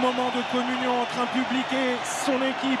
moment de communion entre un public et son équipe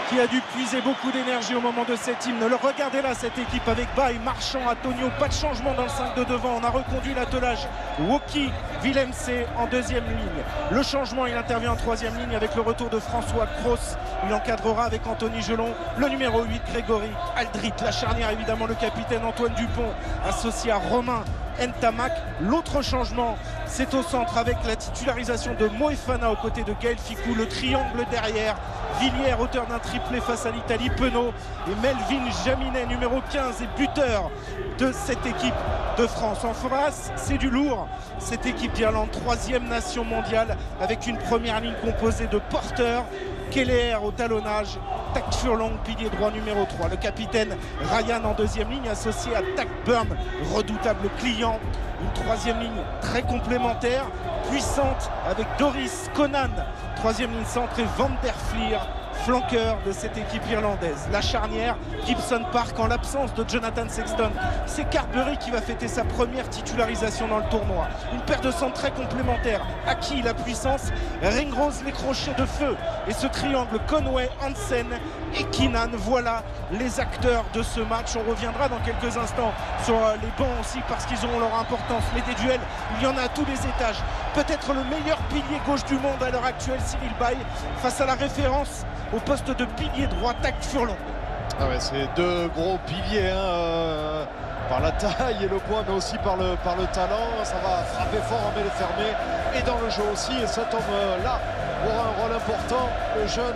qui a dû puiser beaucoup d'énergie au moment de cet hymne. Le regardez là, cette équipe avec Baye, Marchand, Antonio, pas de changement dans le 5 de devant. On a reconduit l'attelage. Woki, Villemc en deuxième ligne. Le changement, il intervient en troisième ligne avec le retour de François Cross. Il encadrera avec Anthony Gelon. Le numéro 8, Grégory Aldrit. La charnière, évidemment, le capitaine Antoine Dupont, associé à Romain Ntamak. L'autre changement, c'est au centre avec la titularisation de Moefana aux côtés de Gaël Ficou. Le triangle derrière, Villiers, auteur d'un triplé face à l'Italie, Penaud et Melvin Jaminet, numéro 15 et buteur de cette équipe de France. En face, c'est du lourd. Cette équipe d'Irlande, troisième nation mondiale, avec une première ligne composée de porteurs. Keller au talonnage, Tack Furlong, pilier droit numéro 3. Le capitaine Ryan en deuxième ligne, associé à Tack Burn, redoutable client. Une troisième ligne très complémentaire, puissante, avec Doris Conan. Troisième ligne centre et Van der Flier, flanqueur de cette équipe irlandaise. La charnière, Gibson Park en l'absence de Jonathan Sexton. C'est Carberry qui va fêter sa première titularisation dans le tournoi. Une paire de centres très complémentaires. Aki la puissance, Ringrose les crochets de feu. Et ce triangle Conway, Hansen et Keenan, voilà les acteurs de ce match. On reviendra dans quelques instants sur les bancs aussi parce qu'ils auront leur importance. Mais des duels, il y en a à tous les étages. Peut-être le meilleur pilier gauche du monde à l'heure actuelle, Cyril Baye, face à la référence au poste de pilier droit, Tack Furlong. Ah ouais, c'est deux gros piliers par la taille et le poids, mais aussi par le talent. Ça va frapper fort en mêlée fermée et dans le jeu aussi. Et cet homme-là aura un rôle important. Le jeune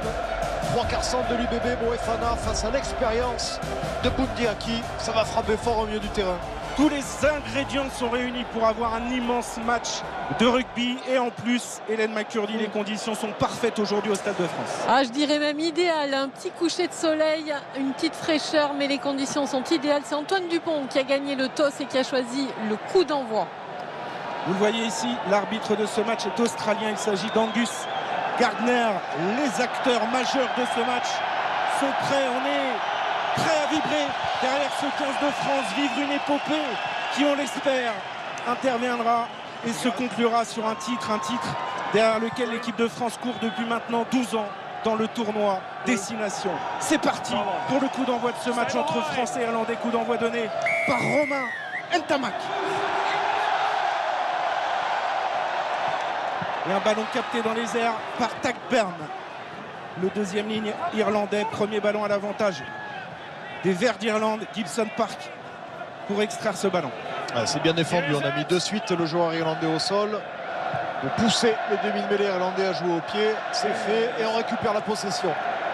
3/4 centre de l'UBB, Moefana, face à l'expérience de Bundiaki. Ça va frapper fort au milieu du terrain. Tous les ingrédients sont réunis pour avoir un immense match de rugby. Et en plus, Hélène McCurdy, les conditions sont parfaites aujourd'hui au Stade de France. Ah, je dirais même idéal. Un petit coucher de soleil, une petite fraîcheur, mais les conditions sont idéales. C'est Antoine Dupont qui a gagné le toss et qui a choisi le coup d'envoi. Vous le voyez ici, l'arbitre de ce match est australien. Il s'agit d'Angus Gardner. Les acteurs majeurs de ce match sont prêts. On est prêts à vibrer derrière ce 15 de France, vivre une épopée qui, on l'espère, interviendra et se conclura sur un titre derrière lequel l'équipe de France court depuis maintenant 12 ans dans le tournoi Destination. C'est parti pour le coup d'envoi de ce match entre France et Irlandais, coup d'envoi donné par Romain Ntamak. Et un ballon capté dans les airs par Tack Burn. Le deuxième ligne irlandais, premier ballon à l'avantage des Verts d'Irlande, Gibson Park pour extraire ce ballon. C'est bien défendu, on a mis de suite le joueur irlandais au sol pour pousser les demi-mêlés irlandais à jouer au pied. C'est fait et on récupère la possession.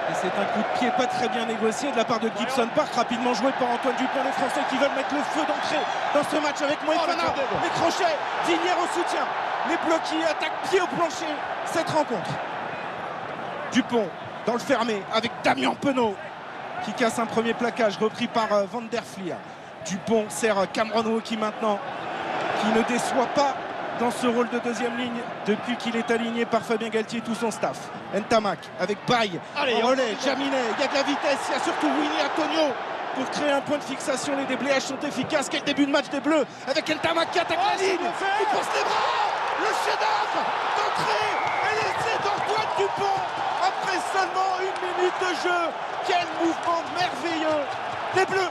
Et c'est un coup de pied pas très bien négocié de la part de Gibson Park, rapidement joué par Antoine Dupont. Les Français qui veulent mettre le feu d'entrée dans ce match avec Moefana. Les crochets, Villiers au soutien. Les Bleus qui attaquent pied au plancher cette rencontre. Dupont dans le fermé avec Damien Penaud qui casse un premier plaquage repris par Van der Flier. Dupont sert Cameron Woki maintenant, qui ne déçoit pas dans ce rôle de deuxième ligne depuis qu'il est aligné par Fabien Galtier et tout son staff. Ntamak avec Baye en relais, Jaminet, il y a de la vitesse, il y a surtout Winnie Antonio pour créer un point de fixation. Les déblayages sont efficaces. Quel début de match des Bleus avec Ntamak qui attaque la ligne, il pousse les bras, le chef-d'œuvre d'entrée et l'essai d'Antoine Dupont après seulement 1 minute de jeu. Quel mouvement merveilleux des Bleus.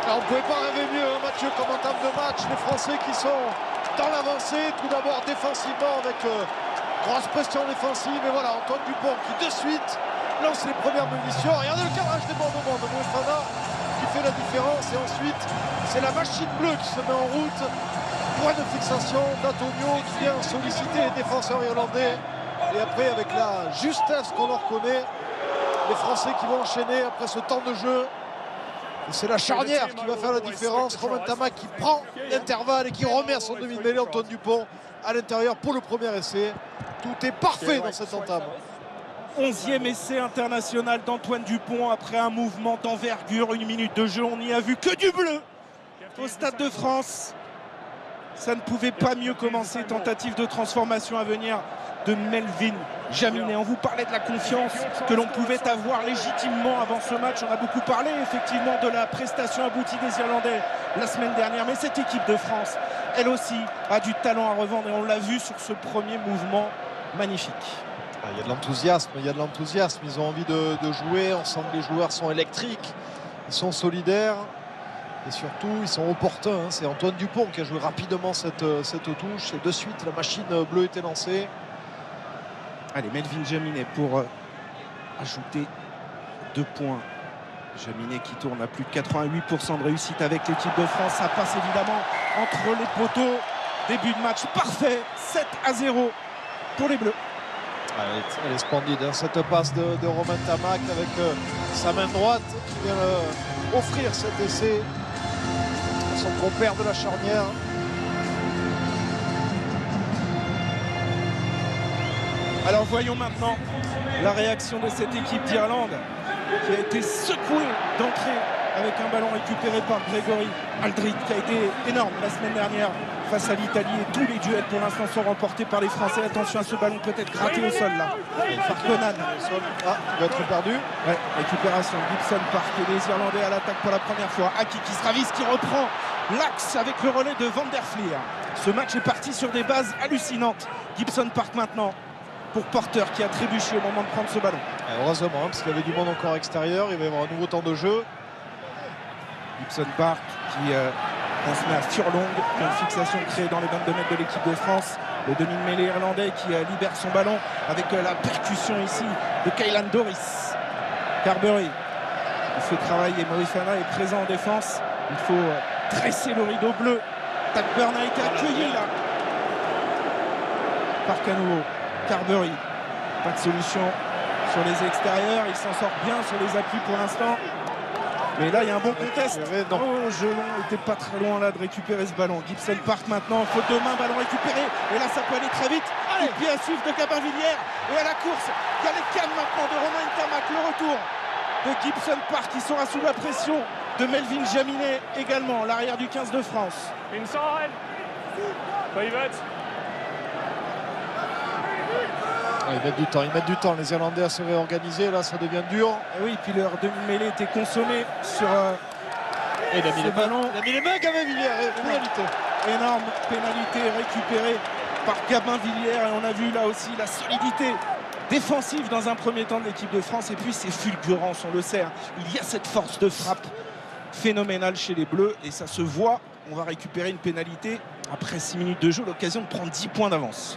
On ne pouvait pas rêver mieux, Mathieu, comme entame de match. Les Français qui sont dans l'avancée, tout d'abord défensivement avec grosse pression défensive. Et voilà, Antoine Dupont qui de suite lance les premières munitions. Regardez le cadrage des bordements de Moefana qui fait la différence. Et ensuite, c'est la machine bleue qui se met en route. Point de fixation d'Antonio qui vient solliciter les défenseurs irlandais. Et après, avec la justesse qu'on leur connaît, les Français qui vont enchaîner après ce temps de jeu. Et c'est la charnière qui va faire la différence. Romain Ntamak qui prend l'intervalle et qui remet à son demi-mêlée Antoine Dupont à l'intérieur pour le premier essai. Tout est parfait dans cette entame. 11e essai international d'Antoine Dupont après un mouvement d'envergure. 1 minute de jeu, on n'y a vu que du bleu au Stade de France. Ça ne pouvait pas mieux commencer. Tentative de transformation à venir de Melvin Jaminet. On vous parlait de la confiance que l'on pouvait avoir légitimement avant ce match. On a beaucoup parlé effectivement de la prestation aboutie des Irlandais la semaine dernière. Mais cette équipe de France elle aussi, a du talent à revendre et on l'a vu sur ce premier mouvement magnifique. Il y a de l'enthousiasme, ils ont envie de jouer, on sent que les joueurs sont électriques, ils sont solidaires et surtout ils sont opportuns, hein. C'est Antoine Dupont qui a joué rapidement cette touche et de suite la machine bleue était lancée. Allez, Melvin Jaminet pour ajouter 2 points. Jaminet qui tourne à plus de 88% de réussite avec l'équipe de France. Ça passe évidemment entre les poteaux. Début de match parfait, 7-0 pour les Bleus. Elle est splendide, hein, cette passe de Romain Tamac avec sa main droite qui vient offrir cet essai à son compère de la charnière. Alors voyons maintenant la réaction de cette équipe d'Irlande qui a été secouée d'entrée avec un ballon récupéré par Grégory Aldrit qui a été énorme la semaine dernière face à l'Italie et tous les duels pour l'instant sont remportés par les Français. Attention à ce ballon peut-être gratté au sol là par Conan. Il va être perdu. Ouais, récupération Gibson Park et les Irlandais à l'attaque pour la première fois. Aki qui se ravise, qui reprend l'axe avec le relais de Van der Fleer. Ce match est parti sur des bases hallucinantes. Gibson Park maintenant pour Porter qui a trébuché au moment de prendre ce ballon. Heureusement, parce qu'il y avait du monde encore extérieur, il va y avoir un nouveau temps de jeu. Gibson Park qui transmet à Furlong, une fixation créée dans les 22 mètres de l'équipe de France. Le demi-mêlée irlandais qui libère son ballon avec la percussion ici de Kaylan Doris. Carberry il fait travailler, Maurice Fana est présent en défense. Il faut dresser le rideau bleu. Takburn a été accueilli là par Canoë. Carberry, pas de solution sur les extérieurs, il s'en sort bien sur les appuis pour l'instant. Mais là il y a un bon contest. Gelon n'était pas très loin là de récupérer ce ballon. Gibson Park maintenant, faute de main, ballon récupéré. Et là ça peut aller très vite. Et puis à suivre de Gabin-Villière. Et à la course, il y a les cannes maintenant de Romain Tamac. Le retour de Gibson Park qui sera sous la pression de Melvin Jaminet également, l'arrière du 15 de France. Inside. Pivot. Ils mettent du temps, les Irlandais à se réorganiser, là ça devient dur. Et oui, puis leur demi-mêlée était consommée sur et il a mis ce ballon. Il a mis les mains, Gabin-Villière, pénalité. Énorme pénalité récupérée par Gabin-Villière et on a vu là aussi la solidité défensive dans un premier temps de l'équipe de France et puis c'est fulgurance, on le sait, hein. Il y a cette force de frappe phénoménale chez les Bleus et ça se voit. On va récupérer une pénalité après 6 minutes de jeu, l'occasion de prendre 10 points d'avance.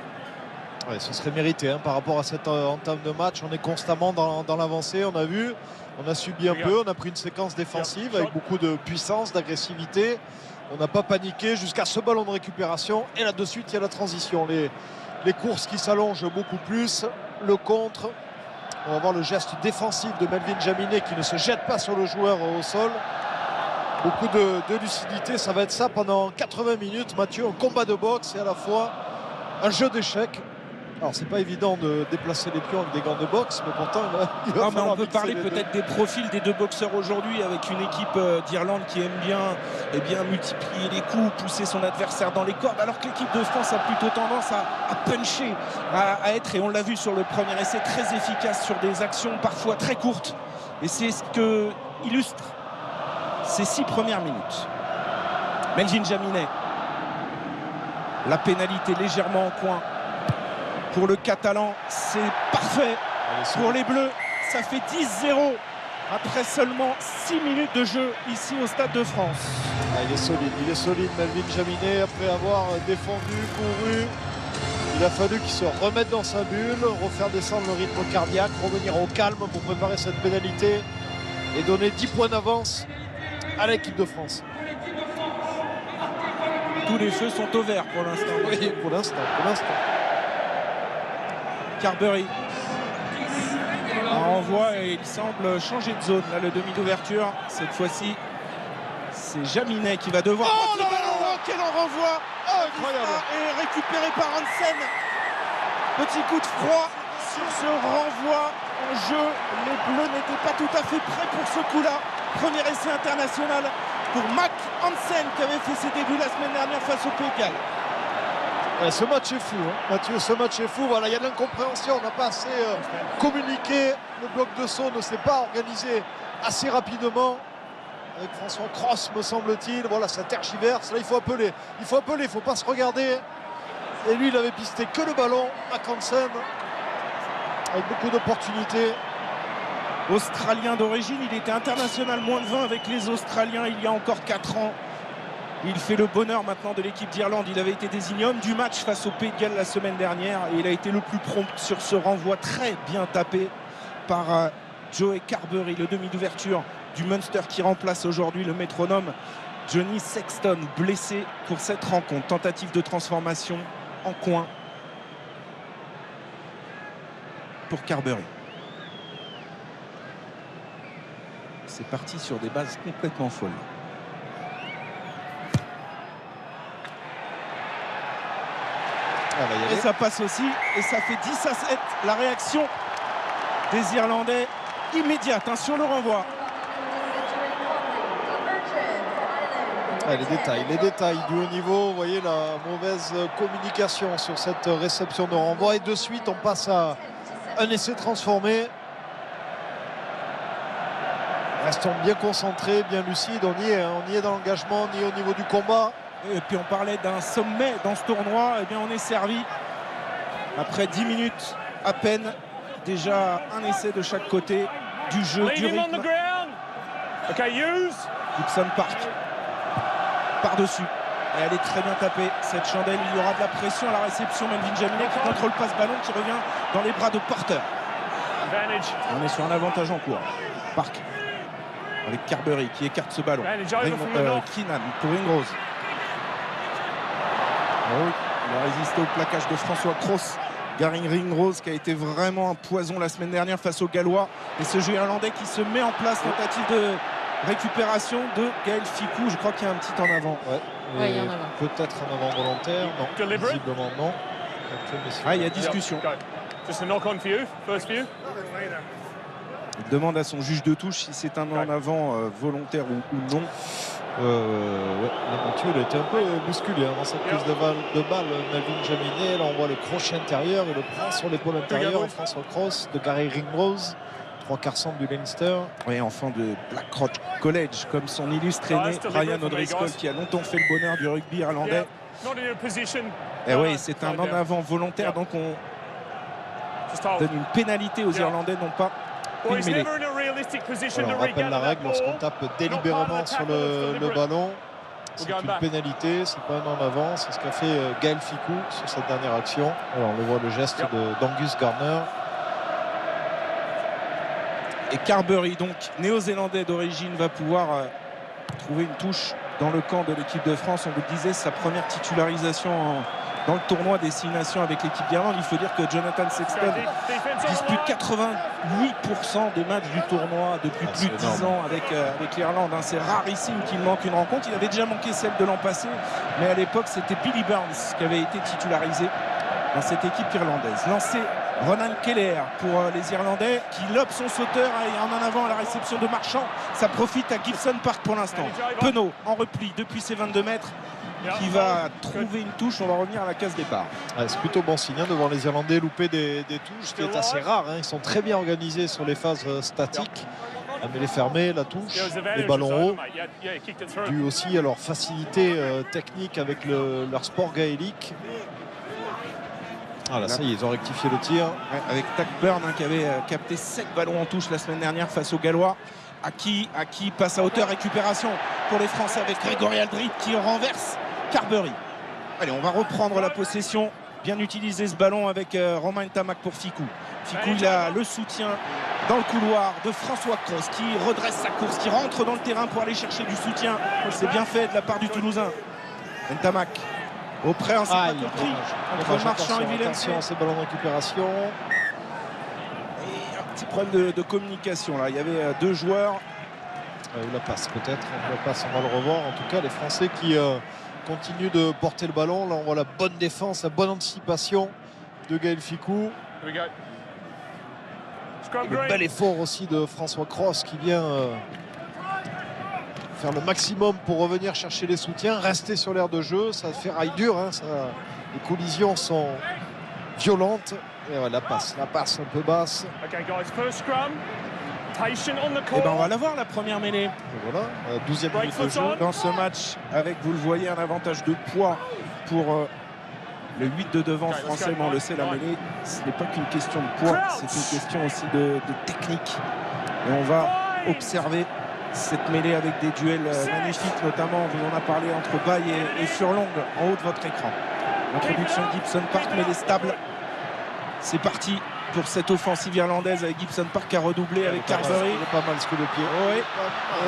Ouais, ce serait mérité hein, par rapport à cette entame de match. On est constamment dans l'avancée, on a vu, on a subi un peu, on a pris une séquence défensive avec beaucoup de puissance, d'agressivité. On n'a pas paniqué jusqu'à ce ballon de récupération et là de suite il y a la transition. Les courses qui s'allongent beaucoup plus, le contre. On va voir le geste défensif de Melvin Jaminet qui ne se jette pas sur le joueur au sol. Beaucoup de lucidité, ça va être ça pendant 80 minutes, Mathieu, un combat de boxe et à la fois un jeu d'échecs. Alors c'est pas évident de déplacer les pions avec des gants de boxe, mais pourtant on peut parler peut-être des profils des deux boxeurs aujourd'hui avec une équipe d'Irlande qui aime bien multiplier les coups, pousser son adversaire dans les cordes, alors que l'équipe de France a plutôt tendance à puncher, à être, et on l'a vu sur le premier essai, très efficace sur des actions parfois très courtes. Et c'est ce que illustre ces 6 premières minutes. Melvin Jaminet, la pénalité légèrement en coin. Pour le Catalan, c'est parfait. Pour les Bleus, ça fait 10-0 après seulement 6 minutes de jeu ici au Stade de France. Il est solide Melvin Jaminet après avoir défendu, couru. Il a fallu qu'il se remette dans sa bulle, refaire descendre le rythme cardiaque, revenir au calme pour préparer cette pénalité et donner 10 points d'avance à l'équipe de France. Tous les feux sont au vert pour l'instant. Oui, pour l'instant. Carberry renvoie et il semble changer de zone. Là, le demi d'ouverture, cette fois-ci, c'est Jaminet qui va devoir. Oh là là, quel renvoi incroyable et récupéré par Hansen. Petit coup de froid sur ce renvoi en jeu. Les Bleus n'étaient pas tout à fait prêts pour ce coup-là. Premier essai international pour Mac Hansen qui avait fait ses débuts la semaine dernière face au Pays de Galles. Ouais, ce match est fou, hein. Mathieu, ce match est fou. Voilà, il y a de l'incompréhension, on n'a pas assez communiqué. Le bloc de saut ne s'est pas organisé assez rapidement. avec François Cross, me semble-t-il. Voilà, ça tergiverse. Là, il faut appeler. Il faut pas se regarder. Et lui, il avait pisté que le ballon. Mackensen, avec beaucoup d'opportunités. Australien d'origine, il était international moins de 20 avec les Australiens il y a encore 4 ans. Il fait le bonheur maintenant de l'équipe d'Irlande. Il avait été désigné homme du match face au Pays de Galles la semaine dernière et il a été le plus prompt sur ce renvoi très bien tapé par Joey Carbery, le demi d'ouverture du Munster qui remplace aujourd'hui le métronome Johnny Sexton, blessé pour cette rencontre. Tentative de transformation en coin pour Carbery. C'est parti sur des bases complètement folles. Et ça passe aussi, et ça fait 10-7. La réaction des Irlandais immédiate sur le renvoi. Les détails du haut niveau. Vous voyez la mauvaise communication sur cette réception de renvoi. Et de suite, on passe à un essai transformé. Restons bien concentrés, bien lucides. On y est dans l'engagement, on y est au niveau du combat. Et puis on parlait d'un sommet dans ce tournoi. Eh bien on est servi après 10 minutes à peine. Déjà un essai de chaque côté du jeu, du rythme. Gibson Park par-dessus. Et elle est très bien tapée, cette chandelle. Il y aura de la pression à la réception. Melvin Jaminet qui contrôle passe-ballon, qui revient dans les bras de Porter. On est sur un avantage en cours. Park avec Carbery qui écarte ce ballon. Keenan pour Ringrose. Oh, il a résisté au plaquage de François Cross. Gary Ringrose qui a été vraiment un poison la semaine dernière face aux Gallois. Et ce jeu irlandais qui se met en place, tentative de récupération de Gaël Ficou. Je crois qu'il y a un petit en avant. Ouais, il y en a. Peut-être un avant volontaire. Non, visiblement non. Il y a discussion. Il demande à son juge de touche si c'est un en avant volontaire ou non. Mathieu, il a été un peu bousculé dans cette prise de balle. Melvin Jaminet, là on voit le crochet intérieur, il le prend sur l'épaule intérieure. François Cross de Gary Ringrose, 3/4 centre du Leinster. Oui, enfant de Blackrock College, comme son illustre aîné Ryan O'Driscoll, qui a longtemps fait le bonheur du rugby irlandais. Et oui, c'est un en avant volontaire, donc on donne une pénalité aux Irlandais, non pas une mêlée. On rappelle la règle, lorsqu'on tape délibérément sur le ballon, c'est une pénalité, c'est pas un en avant. C'est ce qu'a fait Gaël Ficou sur cette dernière action. Alors on le voit, le geste d'Angus Garner. Et Carbery, donc néo-zélandais d'origine, va pouvoir trouver une touche dans le camp de l'équipe de France. On vous le disait, sa première titularisation dans le tournoi des 6 nations avec l'équipe d'Irlande. Il faut dire que Jonathan Sexton dispute 88% des matchs du tournoi depuis plus de 10 ans avec l'Irlande. C'est rarissime qu'il manque une rencontre. Il avait déjà manqué celle de l'an passé, mais à l'époque c'était Billy Burns qui avait été titularisé dans cette équipe irlandaise. Lancé Ronan Keller pour les Irlandais qui lobe son sauteur et en avant à la réception de Marchand. Ça profite à Gibson Park pour l'instant. Penaud en repli depuis ses 22 mètres qui va trouver une touche. On va revenir à la case départ. C'est plutôt bon signe de voir les Irlandais louper des touches, ce qui est assez rare. Ils sont très bien organisés sur les phases statiques. La mêlée fermée, la touche, les ballons hauts, dû aussi à leur facilité technique avec leur sport gaélique. Là, ça y est, ils ont rectifié le tir. Avec Tackburn qui avait capté 7 ballons en touche la semaine dernière face aux Gallois. Aki passe à hauteur, récupération pour les Français avec Grégory Aldrit qui renverse Carbery. Allez, on va reprendre la possession. Bien utiliser ce ballon avec Romain Ntamak pour Ficou. Ficou, il a le soutien dans le couloir de François Cross qui redresse sa course, qui rentre dans le terrain pour aller chercher du soutien. C'est bien fait de la part du Toulousain. Ntamak auprès, on s'est pas compris entre Marchand et Willem. Attention, ces ballons de récupération. Et un petit problème de communication là. Il y avait 2 joueurs. Ou la passe peut-être. La passe, on va le revoir. En tout cas, les Français qui continuent de porter le ballon. Là, on voit la bonne défense, la bonne anticipation de Gaël Ficou. Le bel effort aussi de François Cross qui vient faire le maximum pour revenir chercher les soutiens, rester sur l'aire de jeu. Ça fait rail dur, les collisions sont violentes. Et ouais, la passe un peu basse. Et ben on va la voir la première mêlée. Et voilà, 12e minute de jeu. Dans ce match, avec, vous le voyez, un avantage de poids pour le 8 de devant français, mais on le sait, la mêlée, ce n'est pas qu'une question de poids, c'est une question aussi de technique. Et on va observer cette mêlée avec des duels magnifiques, notamment, on vous en a parlé, entre Baye et Furlong en haut de votre écran. Introduction de Gibson Park, mêlée stable. C'est parti pour cette offensive irlandaise avec Gibson Park qui a redoublé avec Carberry. Il est pas mal ce coup de pied. Oui.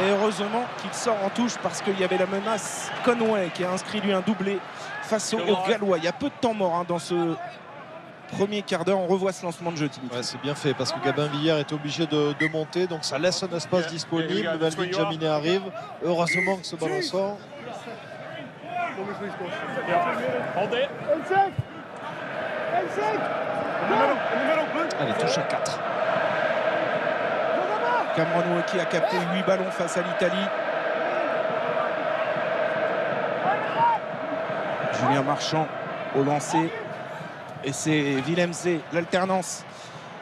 Et heureusement qu'il sort en touche parce qu'il y avait la menace Conway qui a inscrit lui un doublé face aux Gallois. Il y a peu de temps mort dans ce premier quart d'heure. On revoit ce lancement de jeu. Ouais, c'est bien fait parce que Gabin Villiers est obligé de monter, donc ça laisse un espace disponible. Melvin Jaminet arrive. Heureusement que ce ballon sort. Allez, touche à 4. Cameron Wauquiez a capté 8 ballons face à l'Italie. Julien Marchand au lancer. Et c'est Willemse, l'alternance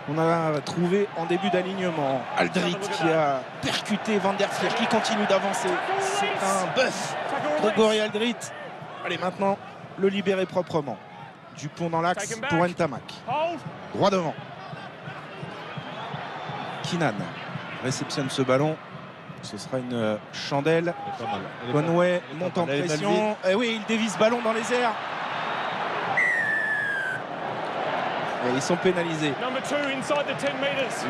qu'on a trouvé en début d'alignement. Aldrit qui a percuté Van der Fleer qui continue d'avancer. C'est un bœuf. Grégory Aldrit. Allez, maintenant, le libérer proprement. Dupont dans l'axe pour Ntamak. Droit devant. Keenan réceptionne ce ballon. Ce sera une chandelle. Conway monte en pression. Et oui, il dévisse ballon dans les airs. Et ils sont pénalisés.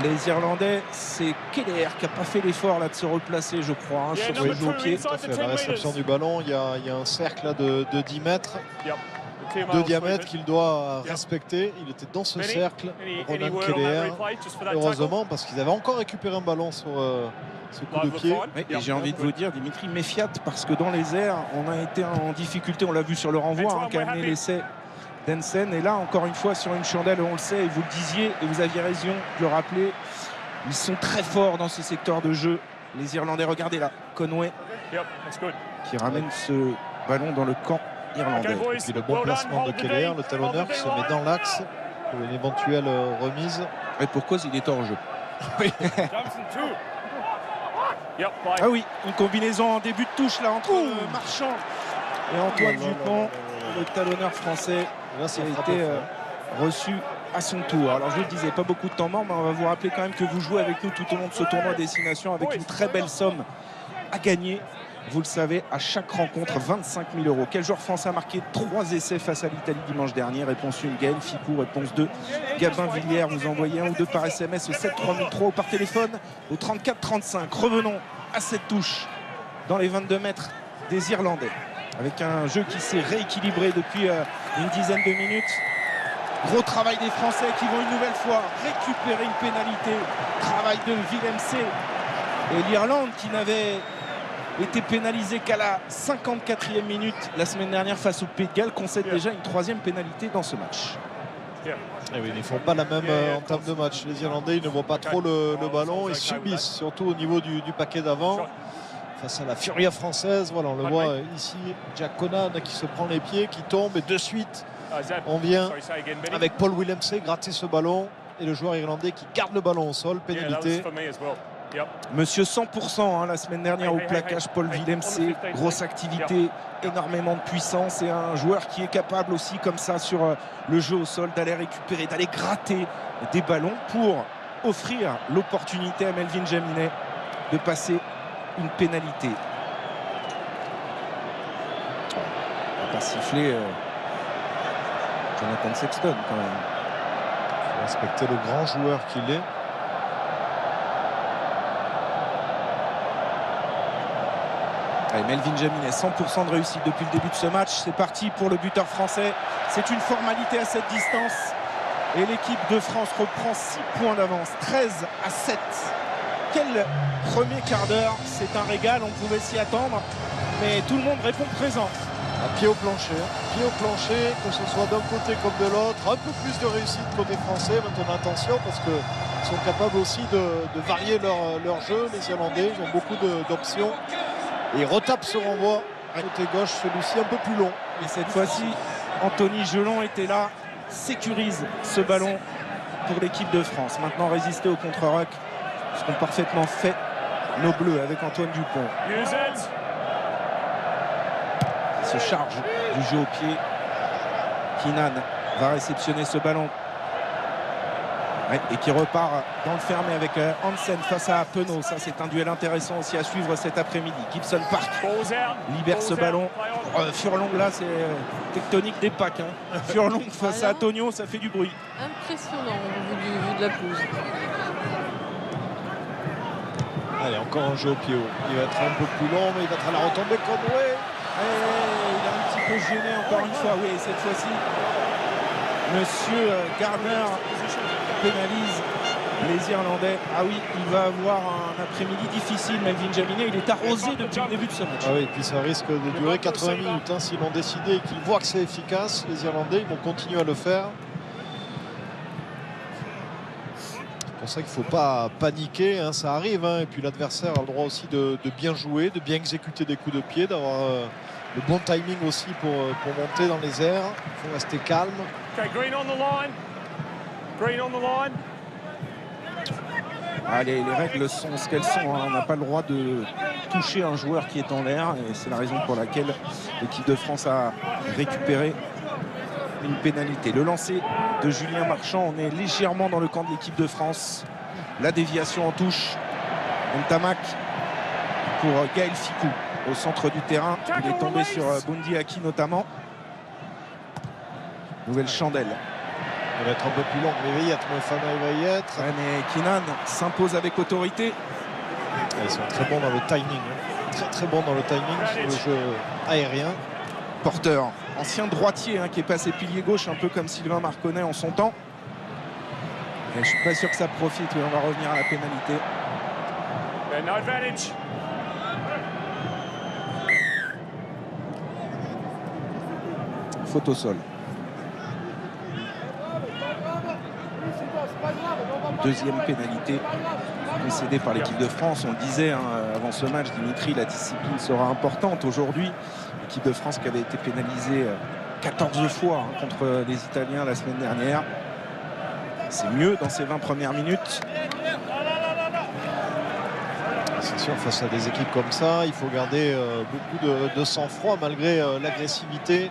Les Irlandais, c'est Keller qui n'a pas fait l'effort là de se replacer, je crois, sur ce jeu au pied. La réception du ballon, il y a un cercle là de 10 mètres de diamètre qu'il doit respecter. Il était dans ce cercle, Ronan Keller. Heureusement, parce qu'ils avaient encore récupéré un ballon sur ce coup de pied. Oui, et j'ai envie de vous dire, Dimitri, méfiate, parce que dans les airs, on a été en difficulté. On l'a vu sur le renvoi, qu'a amené l'essai d'Hensen. Et là, encore une fois, sur une chandelle, on le sait, et vous le disiez, et vous aviez raison de le rappeler, ils sont très forts dans ce secteur de jeu. Les Irlandais, regardez là, Conway qui ramène ce ballon dans le camp irlandais. Et puis le bon placement de Keller, le talonneur qui se met dans l'axe pour une éventuelle remise. Et pour cause, il est hors jeu. Ah oui, une combinaison en début de touche là entre Marchand et Antoine Dupont, le talonneur français. Là, qui a été reçu à son tour. Alors je le disais, pas beaucoup de temps mort, mais on va vous rappeler quand même que vous jouez avec nous tout au long de ce tournoi Destination avec une très belle somme à gagner. Vous le savez, à chaque rencontre, 25 000 €. Quel joueur français a marqué 3 essais face à l'Italie dimanche dernier? Réponse 1, Gaël Ficou. Réponse 2, Gabin Villiers. Vous envoyez 1 ou 2 par SMS au 7 3003 ou par téléphone au 34 35. Revenons à cette touche dans les 22 mètres des Irlandais. Avec un jeu qui s'est rééquilibré depuis une dizaine de minutes. Gros travail des Français qui vont une nouvelle fois récupérer une pénalité. Travail de Willemse et l'Irlande qui n'avait été pénalisé qu'à la 54e minute la semaine dernière face au Pays de Galles, concède déjà une 3e pénalité dans ce match. Et oui, ils ne font pas la même entame de match. Les Irlandais, ils ne voient pas trop le ballon. Ils subissent, surtout au niveau du paquet d'avant. Face à la furia française, voilà, on le voit ici, Jack Conan qui se prend les pieds, qui tombe, et de suite, on vient avec Paul Willemse gratter ce ballon, et le joueur irlandais qui garde le ballon au sol, pénalité. Monsieur 100% la semaine dernière au plaquage, Paul Willemse, grosse activité, énormément de puissance, et un joueur qui est capable aussi comme ça sur le jeu au sol d'aller récupérer, d'aller gratter des ballons pour offrir l'opportunité à Melvin Jaminet de passer une pénalité. On va pas siffler Jonathan Sexton quand même. Il faut respecter le grand joueur qu'il est. Allez, Melvin Jaminet, 100% de réussite depuis le début de ce match. C'est parti pour le buteur français. C'est une formalité à cette distance. Et l'équipe de France reprend 6 points d'avance. 13-7. Quel premier quart d'heure. C'est un régal, on pouvait s'y attendre. Mais tout le monde répond présent. À pied au plancher. Pied au plancher, que ce soit d'un côté comme de l'autre. Un peu plus de réussite côté français. Maintenant, attention, parce qu'ils sont capables aussi de varier leur jeu. Les Irlandais, ils ont beaucoup d'options. Et ils retapent ce renvoi. Côté gauche, celui-ci un peu plus long. Et cette fois-ci, Anthony Gelon était là. Sécurise ce ballon pour l'équipe de France. Maintenant, résister au contre-rock Ce qu'ont parfaitement fait nos Bleus avec Antoine Dupont. Use it. Il se charge du jeu au pied. Keenan va réceptionner ce ballon. Ouais, et qui repart dans le fermé avec Hansen face à Penaud. Ça, c'est un duel intéressant aussi à suivre cet après-midi. Gibson Park libère ce ballon. Furlong, là, c'est tectonique des packs. Hein. Furlong face à Antonio, ça fait du bruit. Impressionnant au vu de la pelouse. Allez, encore un jeu au pied haut. Il va être un peu plus long, mais il va être à la retombée comme ouais. Il est un petit peu gêné encore une fois. Oui, cette fois-ci, Monsieur Gardner pénalise les Irlandais. Ah oui, il va avoir un après-midi difficile. Melvin Jaminet, il est arrosé depuis le début de ce match. Ah oui, et puis ça risque de durer 80 minutes. Hein, s'ils l'ont décidé et qu'ils voient que c'est efficace, les Irlandais, ils vont continuer à le faire. C'est pour ça qu'il ne faut pas paniquer, hein, ça arrive. Hein, et puis l'adversaire a le droit aussi de bien jouer, de bien exécuter des coups de pied, d'avoir le bon timing aussi pour monter dans les airs. Il faut rester calme. Okay, green on the line. Green on the line. Allez, les règles sont ce qu'elles sont. Hein. On n'a pas le droit de toucher un joueur qui est en l'air. Et c'est la raison pour laquelle l'équipe de France a récupéré une pénalité. Le lancer de Julien Marchand. On est légèrement dans le camp de l'équipe de France. La déviation en touche. Ntamak pour Gaël Ficou au centre du terrain. Il est tombé sur Bundy Aki notamment. Nouvelle chandelle. Il va être un peu plus long, mais Veillette, Moefana et Veillette. Ouais, mais Keenan s'impose avec autorité. Ils sont très bons dans le timing. Hein. Très très bons dans le timing sur le jeu aérien. Porteur, ancien droitier hein, qui est passé pilier gauche, un peu comme Sylvain Marconnet en son temps. Et je suis pas sûr que ça profite. Oui, on va revenir à la pénalité. No advantage. Faute au sol. Deuxième pénalité concédée par l'équipe de France. On le disait hein, avant ce match, Dimitri, la discipline sera importante aujourd'hui. L'équipe de France qui avait été pénalisée 14 fois hein, contre les Italiens la semaine dernière. C'est mieux dans ces 20 premières minutes. C'est sûr, face à des équipes comme ça, il faut garder beaucoup de sang-froid malgré l'agressivité.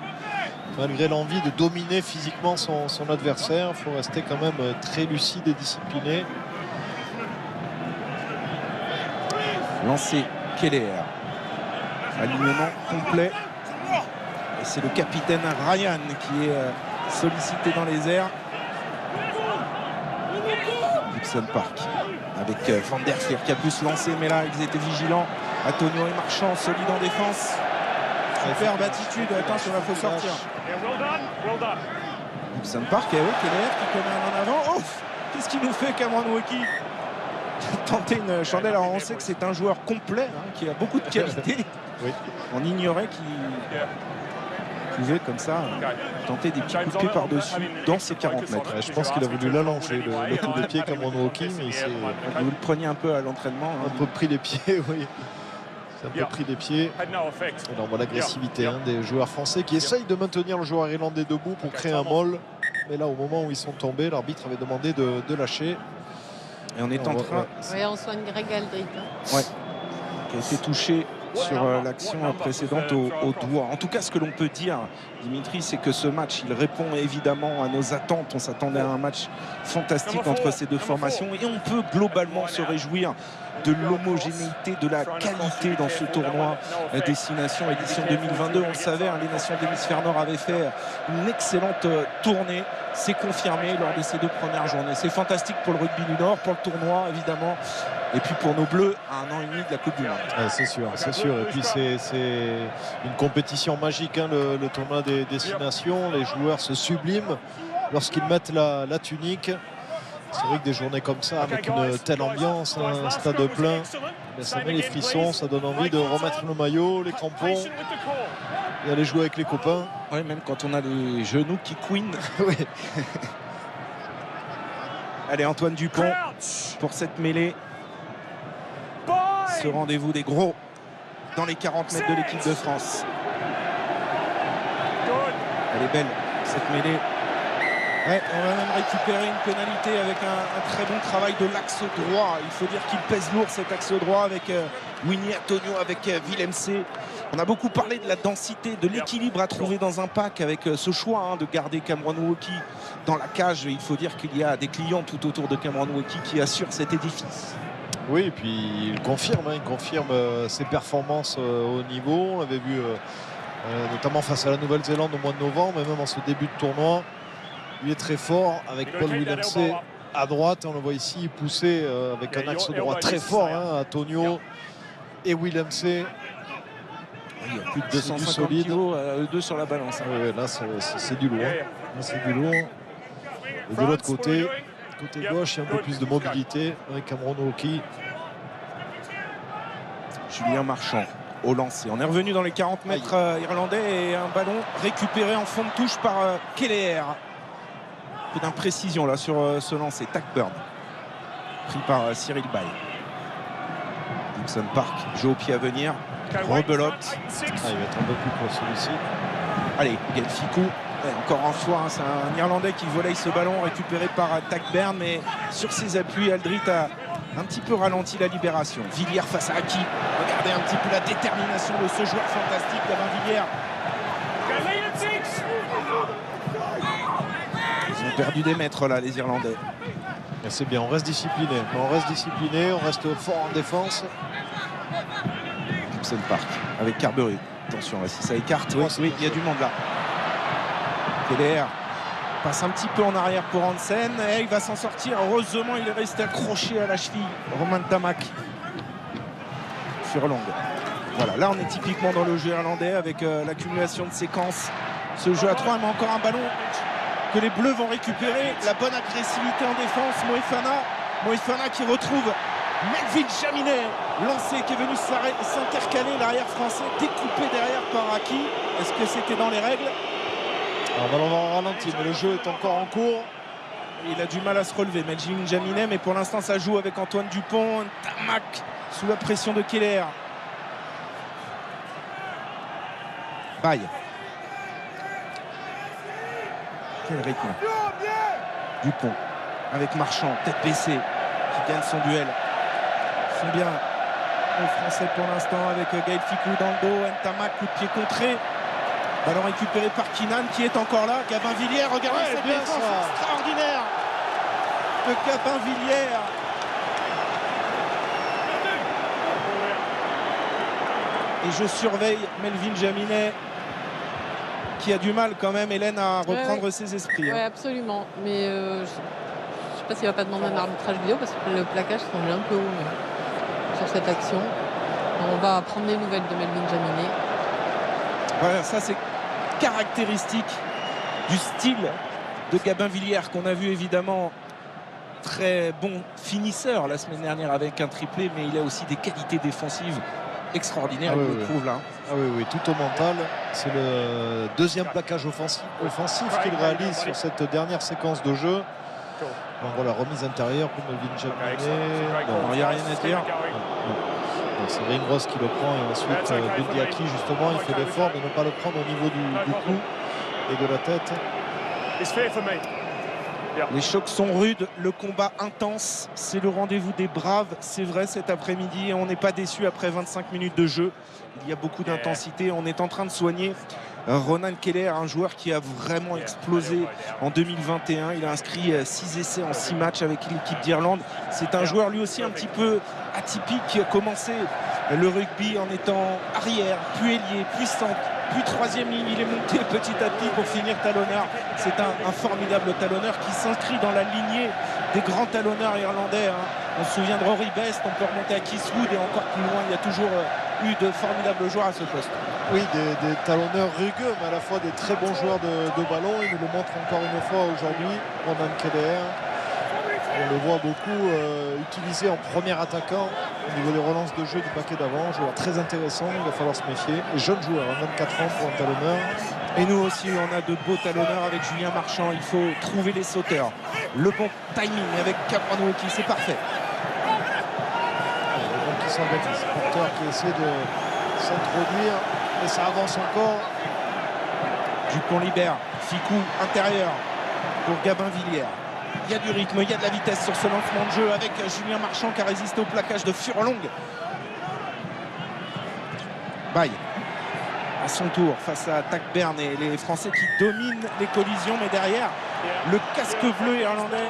Malgré l'envie de dominer physiquement son adversaire, il faut rester quand même très lucide et discipliné. Lancé Keller. Alignement complet. Et c'est le capitaine Ryan qui est sollicité dans les airs. Gibson Park avec Van der Fleer qui a pu se lancer, mais là ils étaient vigilants. Antonio et Marchand solide en défense. Superbe attitude, attention, il faut sortir. Well done. Gibson Park, et oui, Keller qui commet un en avant. Oh, qu'est-ce qu'il nous fait, Cameron Wauquiez? Tenter une chandelle. Alors on sait que c'est un joueur complet, hein, qui a beaucoup de qualité. Oui. On ignorait qu'il pouvait comme ça tenter des petits coups de pied par-dessus dans ses 40 mètres. Je pense qu'il a voulu l'allonger, le coup de pied Cameron Wauquiez, mais Vous le preniez un peu à l'entraînement. un peu pris les pieds, oui. C'est un peu pris les pieds. Et là, on voit l'agressivité hein, des joueurs français qui essayent de maintenir le joueur irlandais debout pour créer un molle. Mais là, au moment où ils sont tombés, l'arbitre avait demandé de lâcher. Et on est en train... Oui, on soigne Greg Aldrit. Hein. Ouais. Qui a été touché sur l'action précédente au doigt. En tout cas, ce que l'on peut dire, Dimitri, c'est que ce match, il répond évidemment à nos attentes. On s'attendait à un match fantastique entre ces deux formations et on peut globalement se réjouir de l'homogénéité, de la qualité dans ce tournoi Destination édition 2022. On le savait, hein, les nations d'hémisphère nord avaient fait une excellente tournée. C'est confirmé lors de ces deux premières journées. C'est fantastique pour le rugby du Nord, pour le tournoi évidemment, et puis pour nos Bleus à un an et demi de la Coupe du Monde. Ouais, c'est sûr, c'est sûr. Et puis c'est une compétition magique, hein, le tournoi des destinations. Les joueurs se subliment lorsqu'ils mettent la tunique. C'est vrai que des journées comme ça, avec une telle ambiance, un stade plein, ça met les frissons, ça donne envie de remettre le maillot, les crampons et aller jouer avec les copains. Oui, même quand on a les genoux qui couinent. Oui. Allez, Antoine Dupont pour cette mêlée. Ce rendez-vous des gros dans les 40 mètres de l'équipe de France. Elle est belle, cette mêlée. Ouais, on va même récupérer une pénalité avec un très bon travail de l'axe droit. Il faut dire qu'il pèse lourd cet axe droit avec Winnie Antonio, avec Villemc. On a beaucoup parlé de la densité, de l'équilibre à trouver dans un pack avec ce choix de garder Cameron Wauki dans la cage. Il faut dire qu'il y a des clients tout autour de Cameron Wauki qui assurent cet édifice. Oui, et puis il confirme ses performances au niveau. On l'avait vu notamment face à la Nouvelle-Zélande au mois de novembre, mais même en ce début de tournoi. Il est très fort avec Paul Villemc à droite. On le voit ici pousser avec un axe droit très fort. Antonio et Villemc. Il y a plus de 250 kilos eux deux sur la balance. Oui, là, c'est du lourd. Là, c'est du lourd. Et de l'autre côté gauche, il y a un peu plus de mobilité avec Cameron Wauki. Julien Marchand au lancer. On est revenu dans les 40 mètres irlandais et un ballon récupéré en fond de touche par Keller. Un peu d'imprécision là sur ce lancer. Tackburn pris par Cyril Bay. Gibson Park joue au pied à venir. Rebelote. Il va être un peu plus pour celui-ci. Allez, Gaël Ficou. Encore un fois, c'est un Irlandais qui volaille ce ballon récupéré par Tackburn, mais sur ses appuis, Aldrit a un petit peu ralenti la libération. Villiers face à Aki. Regardez un petit peu la détermination de ce joueur fantastique d'Alain Villiers. Ils ont perdu des mètres là, les Irlandais. C'est bien, on reste discipliné. On reste fort en défense. Gibson Park avec Carberry. Attention, là, si ça écarte, oui, il y a du monde là. Keller passe un petit peu en arrière pour Hansen et il va s'en sortir. Heureusement, il est resté accroché à la cheville. Romain Tamac Furlong. Voilà, là on est typiquement dans le jeu irlandais avec l'accumulation de séquences. Ce jeu à 3, mais encore un ballon que les Bleus vont récupérer. La bonne agressivité en défense. Moefana qui retrouve Melvin Jaminet, lancé, qui est venu s'intercaler. L'arrière français découpé derrière par Aki. Est-ce que c'était dans les règles? Alors, on va ralentir, mais le jeu est encore en cours. Il a du mal à se relever, Melvin Jaminet, mais pour l'instant ça joue avec Antoine Dupont. Tamac sous la pression de Keller. Baye. Quel rythme. Dupont avec Marchand, tête baissée, qui gagne son duel. Ils sont bien aux Français pour l'instant avec Gaël Ficou dans le dos. Ntamak, coup de pied contré. Ballon récupéré par Kinan qui est encore là. Gabin Villiers, regardez cette défense extraordinaire de Gabin Villiers. Et je surveille Melvin Jaminet qui a du mal quand même, Hélène, à reprendre ses esprits. Oui, absolument. Mais je ne sais pas s'il ne va pas demander un arbitrage vidéo parce que le plaquage semble un peu haut sur cette action. On va prendre des nouvelles de Melvin Jaminet. Voilà, ça c'est caractéristique du style de Gabin Villiers qu'on a vu évidemment très bon finisseur la semaine dernière avec un triplé, mais il a aussi des qualités défensives extraordinaires. Il le trouve là. Ah oui, tout au mental. C'est le deuxième plaquage offensif qu'il réalise sur cette dernière séquence de jeu. Donc voilà, remise intérieure pour Melvin Jaminet. Il n'y a rien à dire. C'est Ringross qui le prend et ensuite Bundiaki justement il fait l'effort de ne pas le prendre au niveau du cou et de la tête. Les chocs sont rudes, le combat intense, c'est le rendez-vous des braves, c'est vrai cet après-midi et on n'est pas déçu après 25 minutes de jeu. Il y a beaucoup d'intensité, on est en train de soigner Ronan Keller, un joueur qui a vraiment explosé en 2021. Il a inscrit 6 essais en 6 matchs avec l'équipe d'Irlande. C'est un joueur lui aussi un petit peu atypique qui a commencé le rugby en étant arrière, puis ailier, puis centre, puis troisième ligne. Il est monté petit à petit pour finir talonneur. C'est un formidable talonneur qui s'inscrit dans la lignée des grands talonneurs irlandais. On se souvient de Rory Best, on peut remonter à Kiswood et encore plus loin. Il y a toujours eu de formidables joueurs à ce poste. Oui, des talonneurs rugueux, mais à la fois des très bons joueurs de ballon. Il nous le montre encore une fois aujourd'hui, Ronan Keller. On le voit beaucoup utilisé en premier attaquant au niveau des relances de jeu du paquet d'avant. Joueur très intéressant, il va falloir se méfier. Et jeune joueur, 24 ans pour un talonneur. Et nous aussi, on a de beaux talonneurs avec Julien Marchand. Il faut trouver les sauteurs. Le bon timing avec Cameron Wauki, c'est parfait. Donc qui s'embête, les supporters qui essaient de s'introduire. Et ça avance encore. Dupont libère. Ficou intérieur. pour Gabin Villiers. Il y a du rythme, il y a de la vitesse sur ce lancement de jeu avec Julien Marchand qui a résisté au plaquage de Furlong. Baye à son tour face à Takbern et les Français qui dominent les collisions, mais derrière le casque bleu irlandais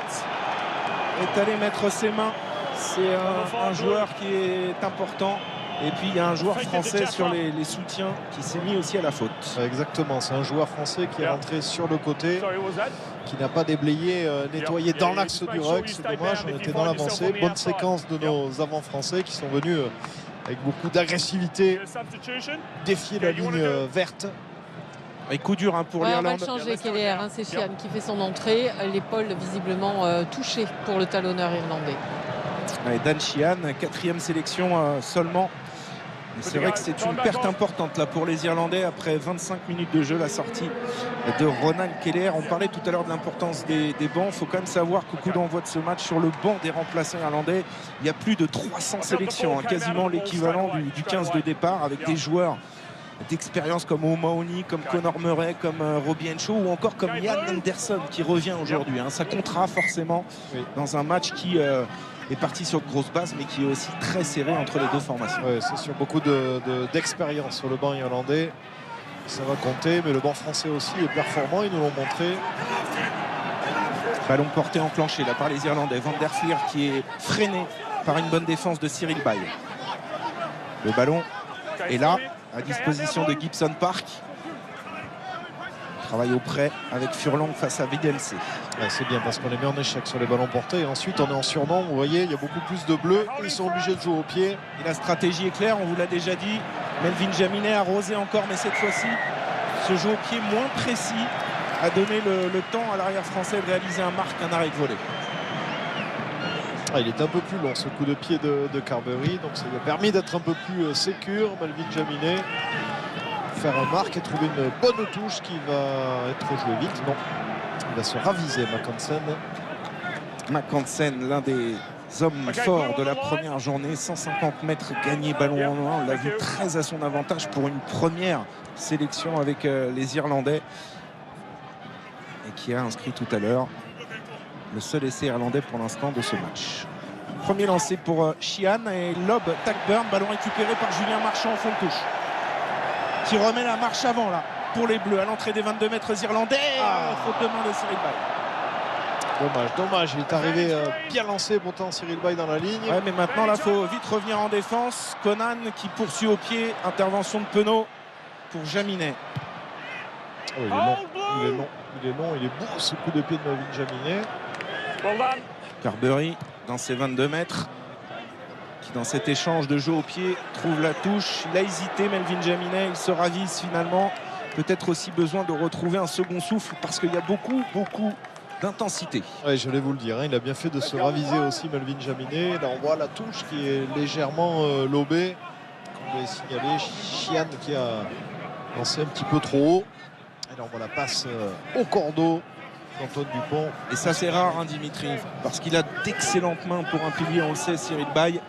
est allé mettre ses mains. C'est un joueur qui est important. Et puis il y a un joueur français sur les soutiens qui s'est mis aussi à la faute. Exactement, c'est un joueur français qui est rentré sur le côté, qui n'a pas déblayé, nettoyé dans l'axe du ruck. C'est dommage, on était dans l'avancée. Bonne séquence de nos avants français qui sont venus avec beaucoup d'agressivité défier la ligne verte. Et coup dur pour l'Irlande. On va le changer, Keller, c'est Sheehan qui fait son entrée. L'épaule visiblement touchée pour le talonneur irlandais. Et Dan Sheehan, 4e sélection seulement. C'est vrai que c'est une perte importante là pour les Irlandais après 25 minutes de jeu, la sortie de Ronan Keller. On parlait tout à l'heure de l'importance des bancs. Il faut quand même savoir qu'au coup d'envoi de ce match, sur le banc des remplaçants irlandais, il y a plus de 300 sélections, quasiment l'équivalent du 15 de départ, avec des joueurs d'expérience comme O'Mahony, comme Conor Murray, comme Robbie Henshaw ou encore comme Ian Anderson qui revient aujourd'hui. Ça comptera forcément dans un match qui est parti sur de grosses bases mais qui est aussi très serré entre les deux formations. Ouais, c'est sûr, beaucoup d'expérience sur le banc irlandais. Ça va compter, mais le banc français aussi est performant, ils nous l'ont montré. Ballon porté enclenché là par les Irlandais. Van der Flier qui est freiné par une bonne défense de Cyril Baye. Le ballon est là à disposition de Gibson Park. Travaille au près avec Furlong face à Videlcé. Ouais, c'est bien parce qu'on est mis en échec sur les ballons portés et ensuite on est en surnombre. Vous voyez, il y a beaucoup plus de bleus. Ils sont obligés de jouer au pied. Et la stratégie est claire, on vous l'a déjà dit. Melvin Jaminet a arrosé encore, mais cette fois-ci, ce jeu au pied moins précis a donné le temps à l'arrière français de réaliser un arrêt de volée. Il est un peu plus long ce coup de pied de Carberry, donc ça lui a permis d'être un peu plus sécure. Melvin Jaminet faire un marque et trouver une bonne touche qui va être jouée vite. Non, il va se raviser Mackensen, l'un des hommes forts de la première journée, 150 mètres gagnés ballon en main. On l'a vu très à son avantage pour une première sélection avec les Irlandais et qui a inscrit tout à l'heure le seul essai irlandais pour l'instant de ce match. Premier lancé pour Sheehan et lob Takburn, ballon récupéré par Julien Marchand en fond de touche qui remet la marche avant là pour les Bleus à l'entrée des 22 mètres irlandais. Faute de main de Cyril Baye. Dommage, il est arrivé bien lancé pourtant Cyril Baye dans la ligne. Ouais, mais maintenant là faut vite revenir en défense. Conan qui poursuit au pied, intervention de Penaud pour Jaminet. Oh, il est long, il est beau ce coup de pied de Melvin Jaminet. Carberry dans ses 22 mètres qui dans cet échange de jeu au pied trouve la touche. Il a hésité Melvin Jaminet, il se ravise finalement. Peut-être aussi besoin de retrouver un second souffle parce qu'il y a beaucoup d'intensité. Ouais, j'allais vous le dire, il a bien fait de se raviser aussi Melvin Jaminet. Là on voit la touche qui est légèrement lobée. Comme vous l'avez signalé, Sheehan qui a lancé un petit peu trop haut. Et là on voit la passe au cordeau d'Antoine Dupont. Et ça c'est rare Dimitri, parce qu'il a d'excellentes mains pour un pilier, on le sait, Cyril Baye.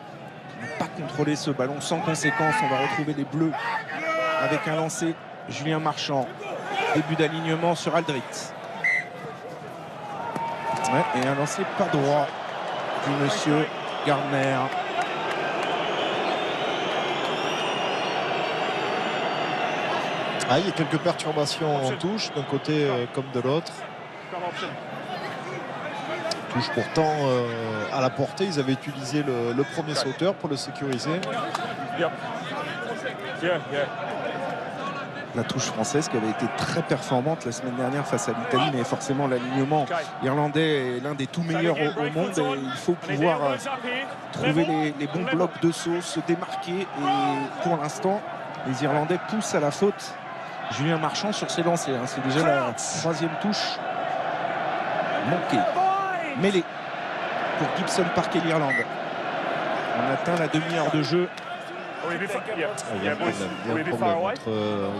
Il n'a pas contrôlé ce ballon sans conséquence. On va retrouver les Bleus avec un lancé. Julien Marchand, début d'alignement sur Aldrit. Ouais, et un lancé pas droit du monsieur Gardner. Il y a quelques perturbations en touche d'un côté comme de l'autre. Touche pourtant à la portée. Ils avaient utilisé le premier sauteur pour le sécuriser. La touche française qui avait été très performante la semaine dernière face à l'Italie, mais forcément l'alignement irlandais est l'un des tout meilleurs au monde et il faut pouvoir trouver les bons blocs de saut, se démarquer, et pour l'instant les Irlandais poussent à la faute Julien Marchand sur ses lancers. C'est déjà la 3e touche manquée. Mêlée pour Gibson Park et l'Irlande. On atteint la demi-heure de jeu. Il y a un problème entre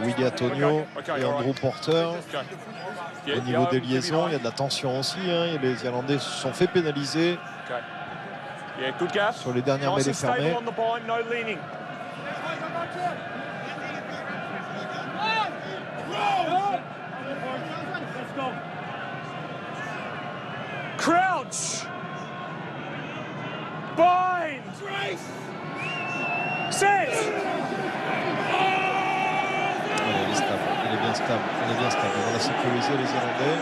Willy Antonio et Andrew Porter. Au niveau des liaisons, il y a de la tension aussi. Les Irlandais se sont fait pénaliser sur les dernières mêlées fermées. Touch. Bind. Set. Il est stable, il est bien stable, il est bien stable. On va sécuriser les Irlandais.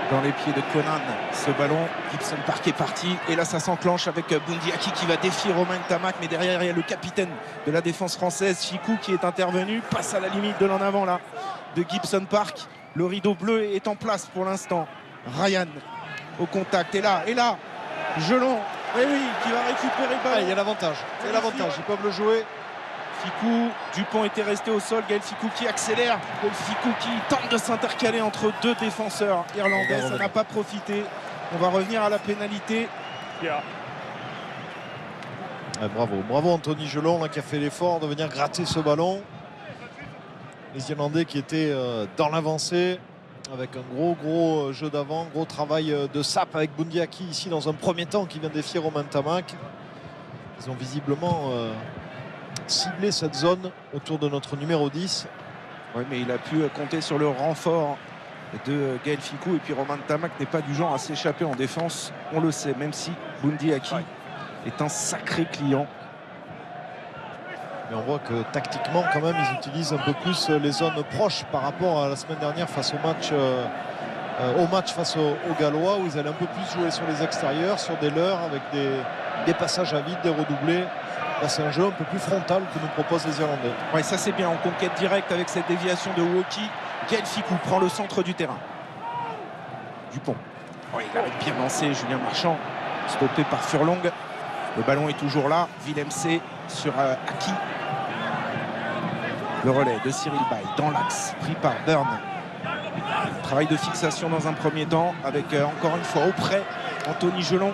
Dans les pieds de Conan, ce ballon, Gibson Park est parti et là ça s'enclenche avec Bundiaki qui va défier Romain Tamac, mais derrière il y a le capitaine de la défense française, Ficou, qui est intervenu, passe à la limite de l'en avant là de Gibson Park. Le rideau bleu est en place pour l'instant. Ryan au contact, et là Gelon, oui, qui va récupérer le ballon. Il y a l'avantage, ils peuvent le jouer. Ficou, Dupont était resté au sol, Gaël Ficou qui accélère, Gaël Ficou qui tente de s'intercaler entre deux défenseurs irlandais, ça n'a pas profité. On va revenir à la pénalité. Yeah. Bravo Anthony Gelon là, qui a fait l'effort de venir gratter ce ballon. Les Irlandais qui étaient dans l'avancée avec un gros jeu d'avant, gros travail de sape avec Bundiaki ici dans un premier temps qui vient défier Romain Tamac. Ils ont visiblement ciblé cette zone autour de notre numéro 10. Oui, mais il a pu compter sur le renfort de Gaël Ficou, et puis Romain Tamac n'est pas du genre à s'échapper en défense, on le sait, même si Bundiaki est un sacré client. Mais on voit que tactiquement quand même ils utilisent un peu plus les zones proches par rapport à la semaine dernière face au match face aux Gallois, où ils allaient un peu plus jouer sur les extérieurs, sur des leurres avec des passages à vide, des redoublés. Là c'est un jeu un peu plus frontal que nous proposent les Irlandais. Oui, ça c'est bien, en conquête directe avec cette déviation de Woki. Gaël Ficou prend le centre du terrain. Dupont, il avait bien lancé Julien Marchand, stoppé par Furlong. Le ballon est toujours là, Willem C sur Aki. Le relais de Cyril Bay dans l'axe, pris par Byrne. Travail de fixation dans un premier temps avec encore une fois auprès Anthony Gelon.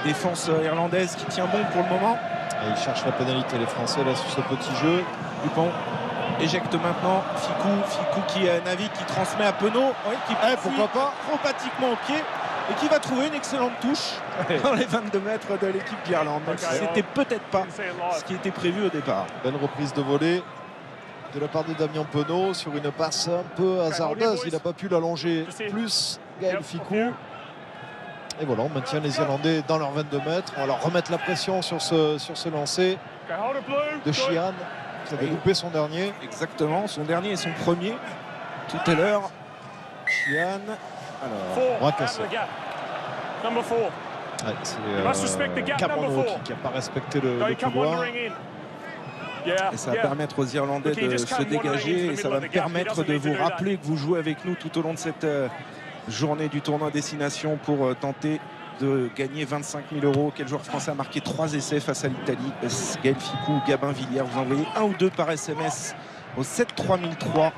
Défense irlandaise qui tient bon pour le moment. Et ils cherchent la pénalité, les Français, là, sur ce petit jeu. Dupont éjecte maintenant Ficou qui navigue, qui transmet à Penaud, qui pourquoi pas, acrobatiquement au pied, et qui va trouver une excellente touche dans les 22 mètres de l'équipe d'Irlande. Donc c'était peut-être pas ce qui était prévu au départ. Belle reprise de volée de la part de Damien Penaud sur une passe un peu hasardeuse. Il n'a pas pu l'allonger plus, Gaël Ficou. Et voilà, on maintient les Irlandais dans leurs 22 mètres. On va leur remettre la pression sur ce lancer de Sheehan, qui avait loupé son dernier. Exactement, son dernier et son premier tout à l'heure. Sheehan, alors, on va casser. Ouais, c'est Cameron qui n'a pas respecté le couloir. Et ça va permettre aux Irlandais de se dégager, et ça va me permettre de vous rappeler que vous jouez avec nous tout au long de cette journée du tournoi Destination pour tenter de gagner 25 000 €. Quel joueur français a marqué 3 essais face à l'Italie? Gaël Ficou ou Gabin Villiers? Vous envoyez 1 ou 2 par SMS au 73003.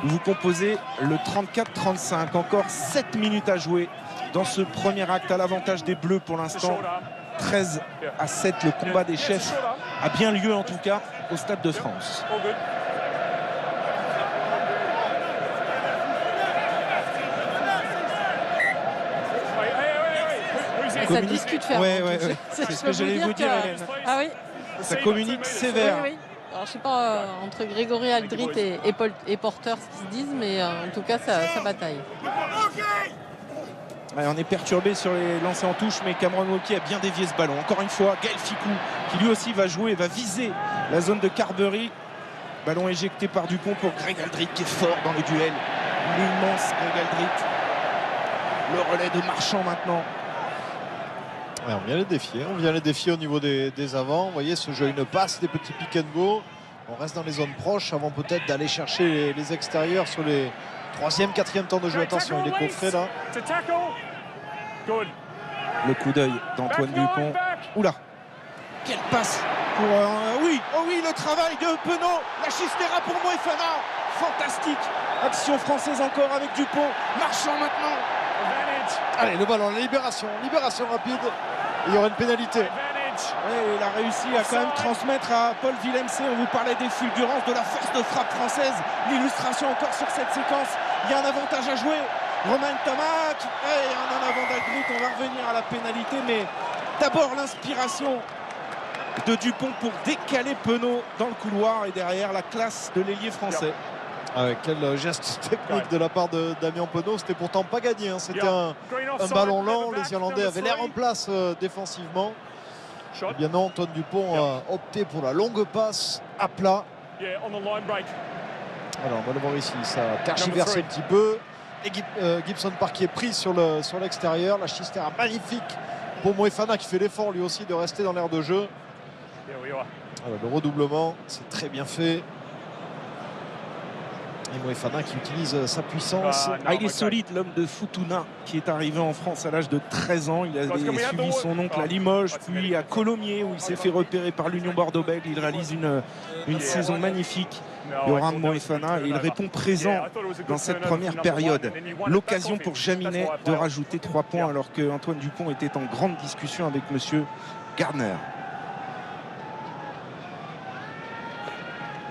Vous composez le 34-35. Encore 7 minutes à jouer dans ce premier acte à l'avantage des Bleus pour l'instant. 13-7, le combat des chefs a bien lieu en tout cas au Stade de France. Ça discute faire. C'est ce que j'allais vous dire, Hélène. Ah oui. Ça communique sévère. Oui. Alors, je sais pas entre Grégory Aldrit et Porter ce qu'ils se disent, mais en tout cas ça bataille. Ouais, on est perturbé sur les lancers en touche, mais Cameron Woki a bien dévié ce ballon. Encore une fois, Gaël Ficou qui lui aussi va jouer, va viser la zone de Carberry. Ballon éjecté par Dupont pour Greg Aldrit qui est fort dans le duel. L'immense Greg Aldrit. Le relais de Marchand maintenant. Ouais, on vient les défier au niveau des avants. Vous voyez ce jeu, une passe, des petits pick and go. On reste dans les zones proches avant peut-être d'aller chercher les extérieurs sur les 3e, 4e temps de jeu. Attention, il est coffré là. Le coup d'œil d'Antoine Dupont. Oula, quelle passe pour oui, le travail de Penaud. La chistera pour Moefana. Fantastique. Action française encore avec Dupont. Marchand maintenant. Allez, le ballon, la libération rapide. Il y aura une pénalité. Ouais, il a réussi à quand même transmettre à Paul Willem C. On vous parlait des fulgurances, de la force de frappe française. L'illustration encore sur cette séquence. Il y a un avantage à jouer. Romain Tamac, un avant d'Aldrit. On va revenir à la pénalité, mais d'abord l'inspiration de Dupont pour décaler Penaud dans le couloir, et derrière la classe de l'ailier français. Quel geste technique de la part de Damien Penaud. C'était pourtant pas gagné, hein. C'était un ballon lent. Les Irlandais avaient l'air en place défensivement. Eh bien non, Antoine Dupont a opté pour la longue passe à plat. Alors on va le voir ici, ça tergiverse un petit peu. Et Gibson Park qui est pris sur l'extérieur. La chistera magnifique pour Moefana qui fait l'effort lui aussi de rester dans l'aire de jeu. Alors, le redoublement, c'est très bien fait. Et Moefana qui utilise sa puissance. Il est solide, l'homme de Futuna, qui est arrivé en France à l'âge de 13 ans. Il avait suivi son oncle à Limoges, puis à Colomiers, où il s'est fait repérer par l'Union Bordeaux-Bègles. Il réalise une saison magnifique, Yoram Moefana, et il répond présent dans cette première période. L'occasion pour Jaminet de rajouter 3 points, alors qu'Antoine Dupont était en grande discussion avec monsieur Gardner.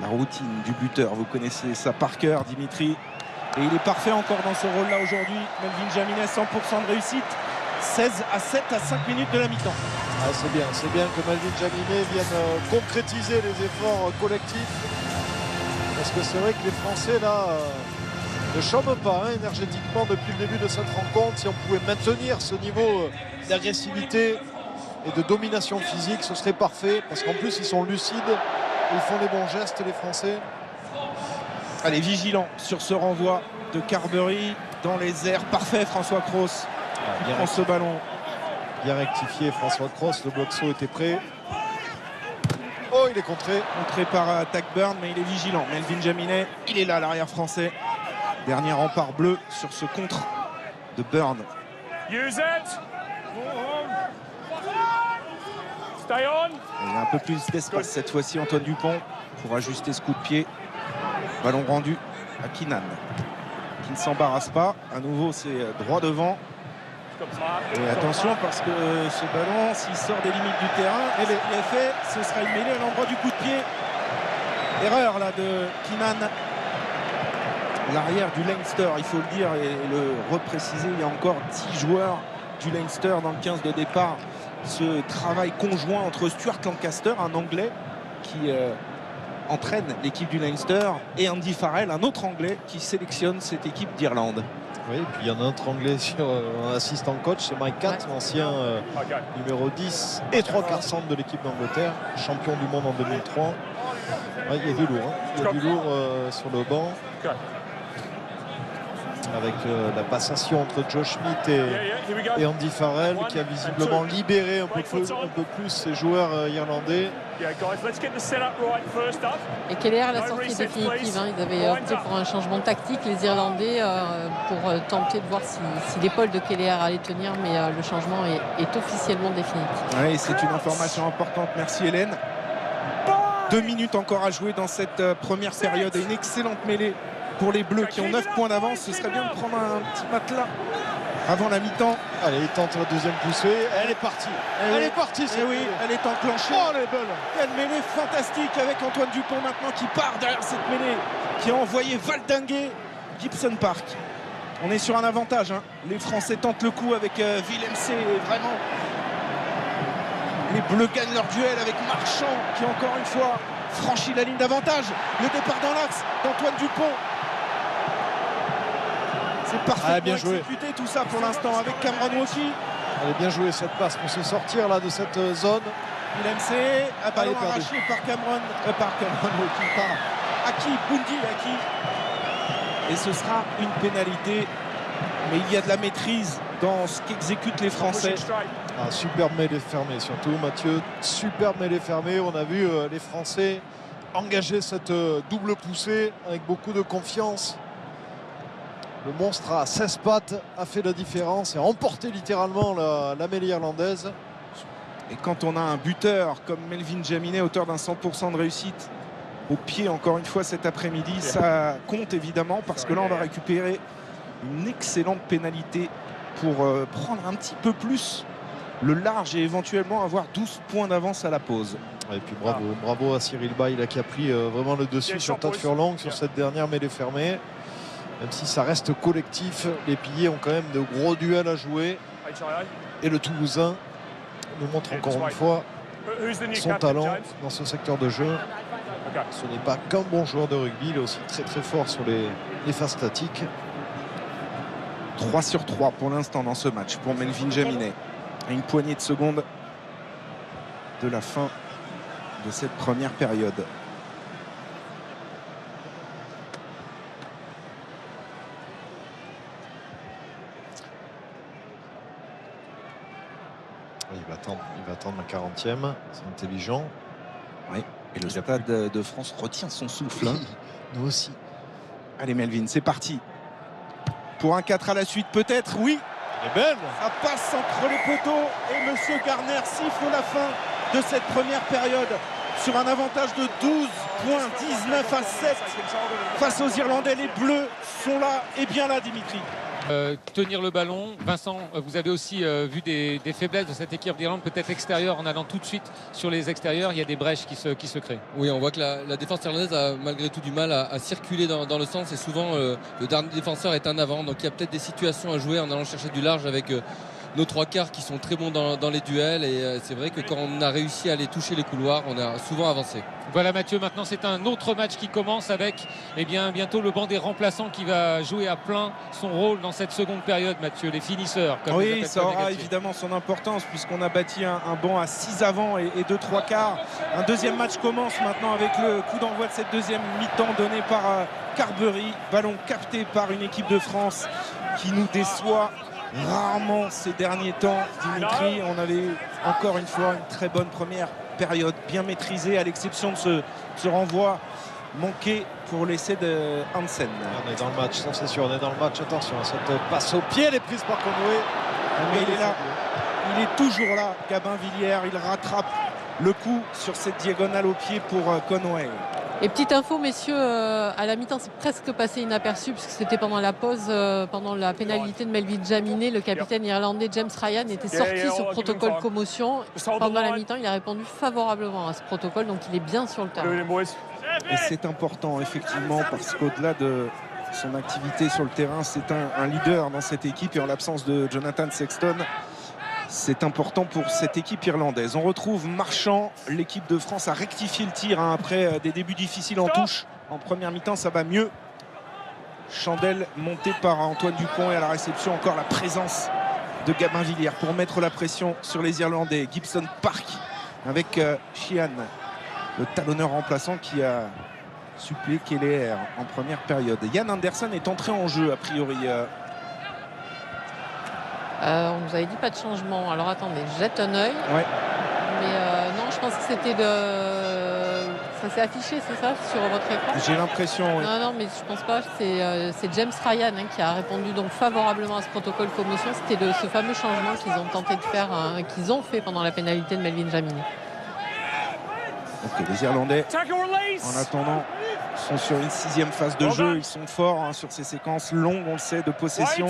La routine du buteur, vous connaissez ça par cœur, Dimitri. Et il est parfait encore dans ce rôle-là aujourd'hui. Melvin Jaminet, 100% de réussite. 16 à 7 à 5 minutes de la mi-temps. C'est bien que Melvin Jaminet vienne concrétiser les efforts collectifs. Parce que c'est vrai que les Français, là, ne chôment pas énergétiquement depuis le début de cette rencontre. Si on pouvait maintenir ce niveau d'agressivité et de domination physique, ce serait parfait. Parce qu'en plus, ils sont lucides. Ils font les bons gestes, les Français. Allez, vigilant sur ce renvoi de Carberry dans les airs. Parfait, François Cros. Il prend ce ballon. Bien rectifié, François Cros. Le bloc-saut était prêt. Oh, il est contré. Contré par Tackburn, mais il est vigilant. Melvin Jaminet, il est là, l'arrière français. Dernier rempart bleu sur ce contre de Burn. Use it. Stay on. Il y a un peu plus d'espace cette fois-ci, Antoine Dupont, pour ajuster ce coup de pied. Ballon rendu à Kinan, qui ne s'embarrasse pas. À nouveau, c'est droit devant. Et attention, parce que ce ballon, s'il sort des limites du terrain, et il est fait, ce sera une mêlée à l'endroit du coup de pied. Erreur là de Kinan. L'arrière du Leinster, il faut le dire et le repréciser, il y a encore 10 joueurs du Leinster dans le 15 de départ. Ce travail conjoint entre Stuart Lancaster, un Anglais qui entraîne l'équipe du Leinster, et Andy Farrell, un autre Anglais qui sélectionne cette équipe d'Irlande. Oui, et puis il y en a un autre Anglais sur un assistant coach, c'est Mike Catt, l'ancien numéro 10 et 3 quarts centre de l'équipe d'Angleterre, champion du monde en 2003. Il y a du lourd, il y a du lourd sur le banc. Avec la passation entre Josh Schmidt et Andy Farrell, qui a visiblement libéré un peu plus ses joueurs irlandais. Et quelle est la sortie définitive, Ils avaient opté pour un changement tactique, les Irlandais, pour tenter de voir si l'épaule de Keller allait tenir, mais le changement est officiellement définitif. Oui, c'est une information importante. Merci Hélène. 2 minutes encore à jouer dans cette première période, et une excellente mêlée pour les Bleus qui ont 9 points d'avance. Ce serait bien de prendre un petit matelas avant la mi-temps. Allez, il tente la deuxième poussée. Elle est partie. Elle est partie. Oui, elle est enclenchée. Oh, elle est belle. Quelle mêlée fantastique avec Antoine Dupont maintenant qui part derrière cette mêlée, qui a envoyé valdinguer Gibson Park. On est sur un avantage. Les Français tentent le coup avec Willem C. Vraiment, les Bleus gagnent leur duel avec Marchand qui encore une fois franchit la ligne d'avantage. Le départ dans l'axe d'Antoine Dupont. C'est parfait bien joué. Exécuter tout ça pour l'instant avec Cameron Woki. Elle est bien jouée cette passe pour se sortir là de cette zone. Willem C. Un ballon arraché par Cameron Woki, par Aki Bundi Aki. Et ce sera une pénalité. Mais il y a de la maîtrise dans ce qu'exécutent les Français. Superbe mêlée fermée surtout, Mathieu. Superbe mêlée fermée. On a vu les Français engager cette double poussée avec beaucoup de confiance. Le monstre à 16 pattes a fait la différence et a emporté littéralement la mêlée irlandaise. Et quand on a un buteur comme Melvin Jaminet, auteur d'un 100% de réussite au pied encore une fois cet après-midi, ça compte évidemment, parce que là on va récupérer une excellente pénalité pour prendre un petit peu plus le large et éventuellement avoir 12 points d'avance à la pause. Et puis bravo à Cyril Bay là, qui a pris vraiment le dessus sur Tad Furlong sur cette dernière mêlée fermée. Même si ça reste collectif, les Pillés ont quand même de gros duels à jouer. Et le Toulousain nous montre encore une fois son talent dans ce secteur de jeu. Ce n'est pas qu'un bon joueur de rugby, il est aussi très très fort sur les phases statiques. 3 sur 3 pour l'instant dans ce match pour Melvin Jaminet. À une poignée de secondes de la fin de cette première période. Il va attendre la 40e, c'est intelligent. Oui, et le Stade de France retient son souffle. Hein. Nous aussi. Allez Melvin, c'est parti. Pour un 4 à la suite peut-être, oui. Elle est belle. Ça passe entre les poteaux et Monsieur Garner siffle la fin de cette première période sur un avantage de 12 points, 19 à 7 face aux Irlandais. Les Bleus sont là et bien là, Dimitri. Tenir le ballon. Vincent, vous avez aussi vu des faiblesses de cette équipe d'Irlande, peut-être extérieure, en allant tout de suite sur les extérieurs. Il y a des brèches qui se créent. Oui, on voit que la défense irlandaise a malgré tout du mal à circuler dans le sens, et souvent le dernier défenseur est en avant. Donc il y a peut-être des situations à jouer en allant chercher du large avec nos trois quarts qui sont très bons dans les duels, et c'est vrai que quand on a réussi à aller toucher les couloirs, on a souvent avancé. Voilà Mathieu, maintenant c'est un autre match qui commence avec bientôt le banc des remplaçants qui va jouer à plein son rôle dans cette seconde période, Mathieu, les finisseurs. Oui, ça aura évidemment son importance puisqu'on a bâti un banc à 6 avant et 2 3 quarts. Un deuxième match commence maintenant avec le coup d'envoi de cette deuxième mi-temps donné par Carberry. Ballon capté par une équipe de France qui nous déçoit rarement ces derniers temps, Dimitri. On avait encore une fois une très bonne première période, bien maîtrisée, à l'exception de ce renvoi manqué pour l'essai de Hansen. On est dans le match, c'est sûr, on est dans le match. Attention à cette passe au pied, elle est prise par Conway. Mais il est là, il est toujours là, Gabin Villière. Il rattrape le coup sur cette diagonale au pied pour Conway. Et petite info, messieurs, à la mi-temps, c'est presque passé inaperçu puisque c'était pendant la pause, pendant la pénalité de Melvin Jaminet. Le capitaine irlandais James Ryan était sorti sur protocole commotion. Pendant la mi-temps, il a répondu favorablement à ce protocole, donc il est bien sur le terrain. Et c'est important, effectivement, parce qu'au-delà de son activité sur le terrain, c'est un leader dans cette équipe, et en l'absence de Jonathan Sexton, c'est important pour cette équipe irlandaise. On retrouve Marchand. L'équipe de France a rectifié le tir après des débuts difficiles en touche. En première mi-temps, ça va mieux. Chandelle monté par Antoine Dupont, et à la réception, encore la présence de Gabin Villière pour mettre la pression sur les Irlandais. Gibson Park avec Sheehan, le talonneur remplaçant qui a suppléé Keller en première période. Yann Anderson est entré en jeu a priori. On nous avait dit pas de changement. Alors attendez, je jette un œil. Ouais. Mais non, je pense que c'était ça s'est affiché, c'est ça, sur votre écran? J'ai l'impression. Oui. Non, mais je pense pas. C'est James Ryan qui a répondu donc favorablement à ce protocole commotion. C'était ce fameux changement qu'ils ont tenté de faire, qu'ils ont fait pendant la pénalité de Melvin Jaminet. Ok, les Irlandais, en attendant, sont sur une 6e phase de jeu. Ils sont forts sur ces séquences longues, on le sait, de possession.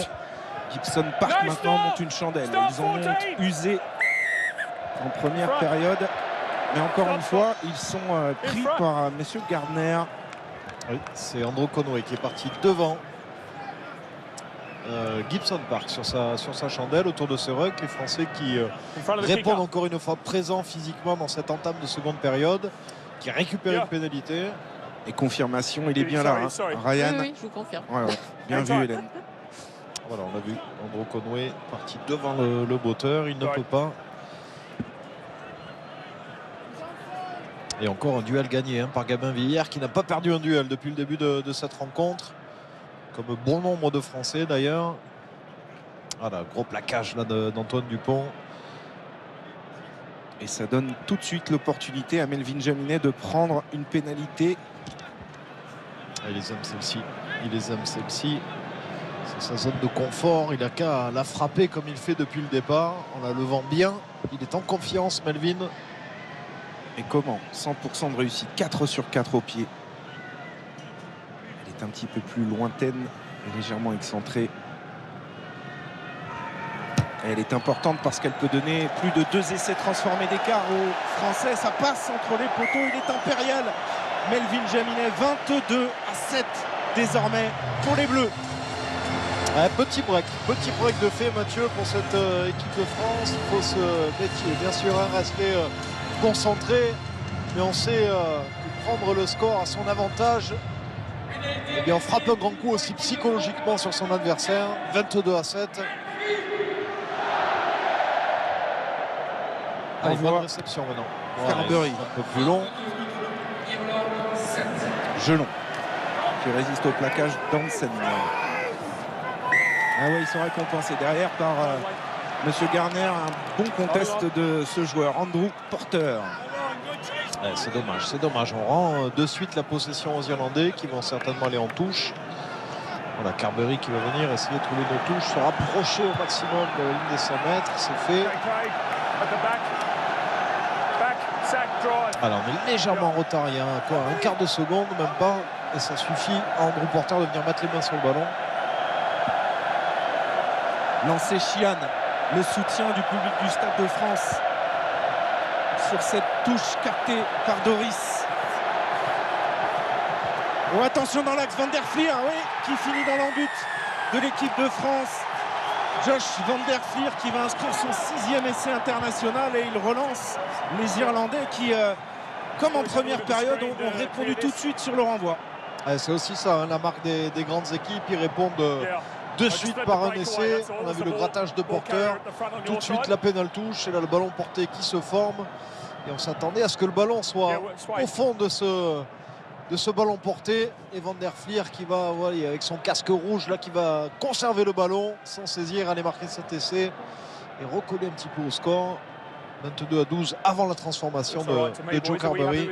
Gibson Park maintenant monte une chandelle. Ils en ont usé en première période. Mais encore une fois, ils sont pris par Monsieur Gardner. Oui, c'est Andrew Conway qui est parti devant Gibson Park sur sa chandelle autour de ce ruck. Les Français qui répondent encore une fois présents physiquement dans cette entame de seconde période, qui récupère une pénalité. Et confirmation, il est bien là, Ryan. Oui, je vous confirme. Ouais. Bien vu, Hélène. Voilà, on l'a vu, Andrew Conway parti devant le botteur, il ne peut pas. Et encore un duel gagné par Gabin Villière, qui n'a pas perdu un duel depuis le début de cette rencontre, comme bon nombre de Français d'ailleurs. Voilà, gros plaquage là d'Antoine Dupont. Et ça donne tout de suite l'opportunité à Melvin Jaminet de prendre une pénalité. Il les aime celle-ci. C'est sa zone de confort, il n'a qu'à la frapper comme il fait depuis le départ, en la levant bien. Il est en confiance, Melvin. Et comment? 100% de réussite, 4 sur 4 au pied. Elle est un petit peu plus lointaine et légèrement excentrée. Et elle est importante parce qu'elle peut donner plus de 2 essais transformés d'écart aux Français. Ça passe entre les poteaux, il est impérial. Melvin Jaminet, 22 à 7 désormais pour les Bleus. Petit break de fait, Mathieu, pour cette équipe de France. Il faut se méfier, bien sûr, rester concentré, mais on sait que prendre le score à son avantage, eh bien on frappe un grand coup aussi psychologiquement sur son adversaire. 22-7. On voit réception maintenant. Carberry. Un peu plus long. Gelon qui résiste au plaquage d'Hansen. Ah ouais, ils sont récompensés derrière par Monsieur Garner, un bon contest de ce joueur, Andrew Porter. Ouais, c'est dommage, c'est dommage. On rend de suite la possession aux Irlandais qui vont certainement aller en touche. Voilà, Carberry qui va venir essayer de trouver nos touches, se rapprocher au maximum de la ligne des 100 mètres. C'est fait. Alors on est légèrement en retard, il y a un quart de seconde, même pas, et ça suffit à Andrew Porter de venir mettre les mains sur le ballon. Lancé Chian, le soutien du public du Stade de France sur cette touche captée par Doris. Oh, attention dans l'axe, Van der Flier, oui, qui finit dans l'embut de l'équipe de France. Josh Van der Flier qui va inscrire son 6e essai international et il relance les Irlandais qui, comme en première période, ont répondu tout de suite sur le renvoi. C'est aussi ça, hein, la marque des grandes équipes, ils répondent de suite par un essai. On a vu le grattage de Porter, tout de suite la pénale touche et là le ballon porté qui se forme. Et on s'attendait à ce que le ballon soit au fond de ce ballon porté, et Van der Flier qui va, voilà, avec son casque rouge là, qui va conserver le ballon sans saisir, aller marquer cet essai et recoller un petit peu au score. 22-12 avant la transformation de Joe Carberry.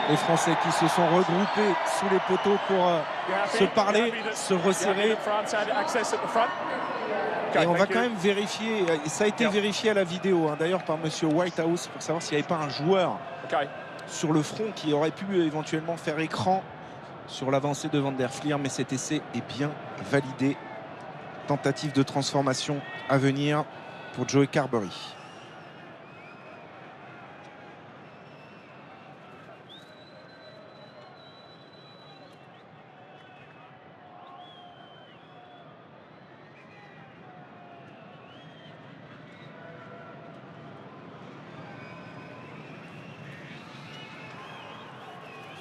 Les Français qui se sont regroupés sous les poteaux pour se parler, se resserrer. Et on va quand même vérifier, ça a été vérifié à la vidéo, hein, d'ailleurs par Monsieur Whitehouse, pour savoir s'il n'y avait pas un joueur sur le front qui aurait pu éventuellement faire écran sur l'avancée de Van der Flier, mais cet essai est bien validé. Tentative de transformation à venir pour Joe Carberry.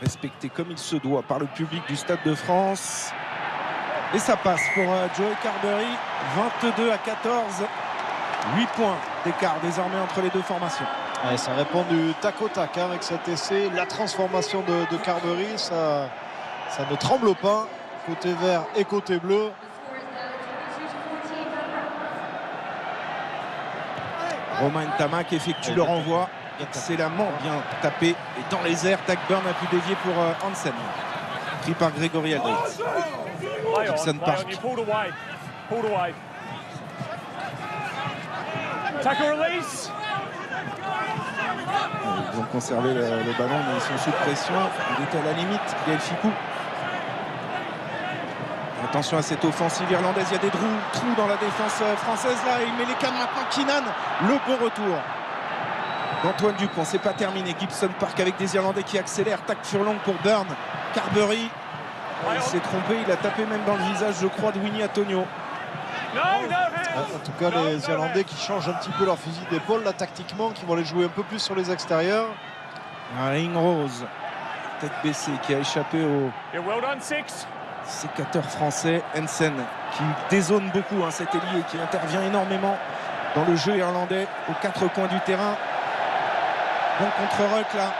Respecté comme il se doit par le public du Stade de France. Et ça passe pour Joe Carberry. 22-14. 8 points d'écart désormais entre les deux formations. Ouais, ça répond du tac au tac, hein, avec cet essai. La transformation de Carberry, ça ne tremble pas. Côté vert et côté bleu. Romain Ntamak effectue le renvoi. Excellemment bien tapé. Et dans les airs, Tackburn a pu dévier pour Hansen. Pris par Grégory Aldrit. Gibson Park. Ils ont conservé le ballon, mais ils sont sous pression. Il était à la limite. Gaël Ficou. Attention à cette offensive irlandaise. Il y a des trous dans la défense française. Là, il met les cannes maintenant. Keenan, le bon retour d'Antoine Dupont. C'est pas terminé. Gibson Park avec des Irlandais qui accélèrent. Tac furlong pour Burn. Carberry. Il s'est trompé. Il a tapé même dans le visage, je crois, de Winnie Antonio. En tout cas, les Irlandais qui changent un petit peu leur fusil d'épaule là tactiquement, qui vont les jouer un peu plus sur les extérieurs. Ring Rose, tête baissée, qui a échappé au sécateur français. Hansen qui dézone beaucoup, hein, cet ailier qui intervient énormément dans le jeu irlandais aux quatre coins du terrain. Bon contre-ruck là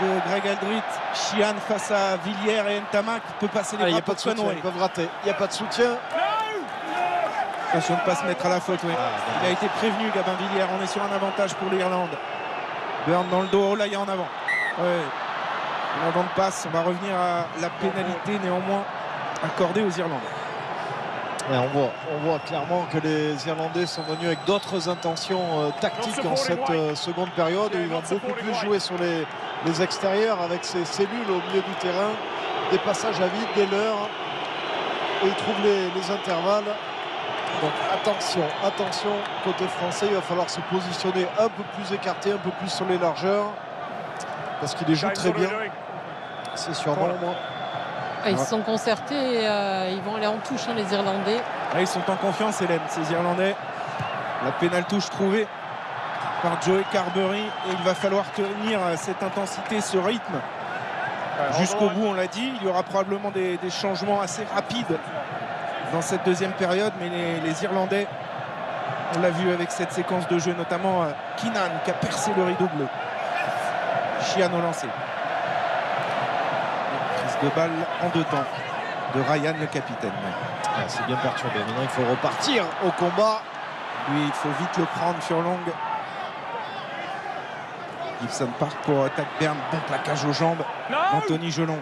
de Greg Aldrit. Sheehan face à Villiers et Ntamak peut passer les bras. Il n'y a pas de soutien, ils peuvent rater. Il n'y a pas de soutien. Attention de ne pas se mettre à la faute. Oui. Il a été prévenu, Gabin Villiers. On est sur un avantage pour l'Irlande. Burn dans le dos. Là, il y a en avant. Ouais. En avant de passe. On va revenir à la pénalité néanmoins accordée aux Irlandais. Ouais, on voit clairement que les Irlandais sont venus avec d'autres intentions tactiques en cette seconde période où ils vont beaucoup plus jouer sur les extérieurs avec ces cellules au milieu du terrain, des passages à vide, des leurs, et ils trouvent les intervalles. Donc attention, côté français, il va falloir se positionner un peu plus écarté, un peu plus sur les largeurs, parce qu'ils les jouent très bien. C'est sûrement moi. Ils se sont concertés et ils vont aller en touche, hein, les Irlandais. Ils sont en confiance, Hélène, ces Irlandais. La pénale touche trouvée par Joey Carberry et il va falloir tenir cette intensité, ce rythme jusqu'au bout. On l'a dit, il y aura probablement des changements assez rapides dans cette deuxième période, mais les Irlandais, on l'a vu avec cette séquence de jeu, notamment Keenan qui a percé le rideau bleu. Sheehan au lancer. Prise de balle en 2 temps de Ryan, le capitaine. C'est bien perturbé. Maintenant, il faut repartir au combat. Lui, il faut vite le prendre sur longue. Gibson Park pour Tackburn. Bon plaquage aux jambes. Anthony Gelon.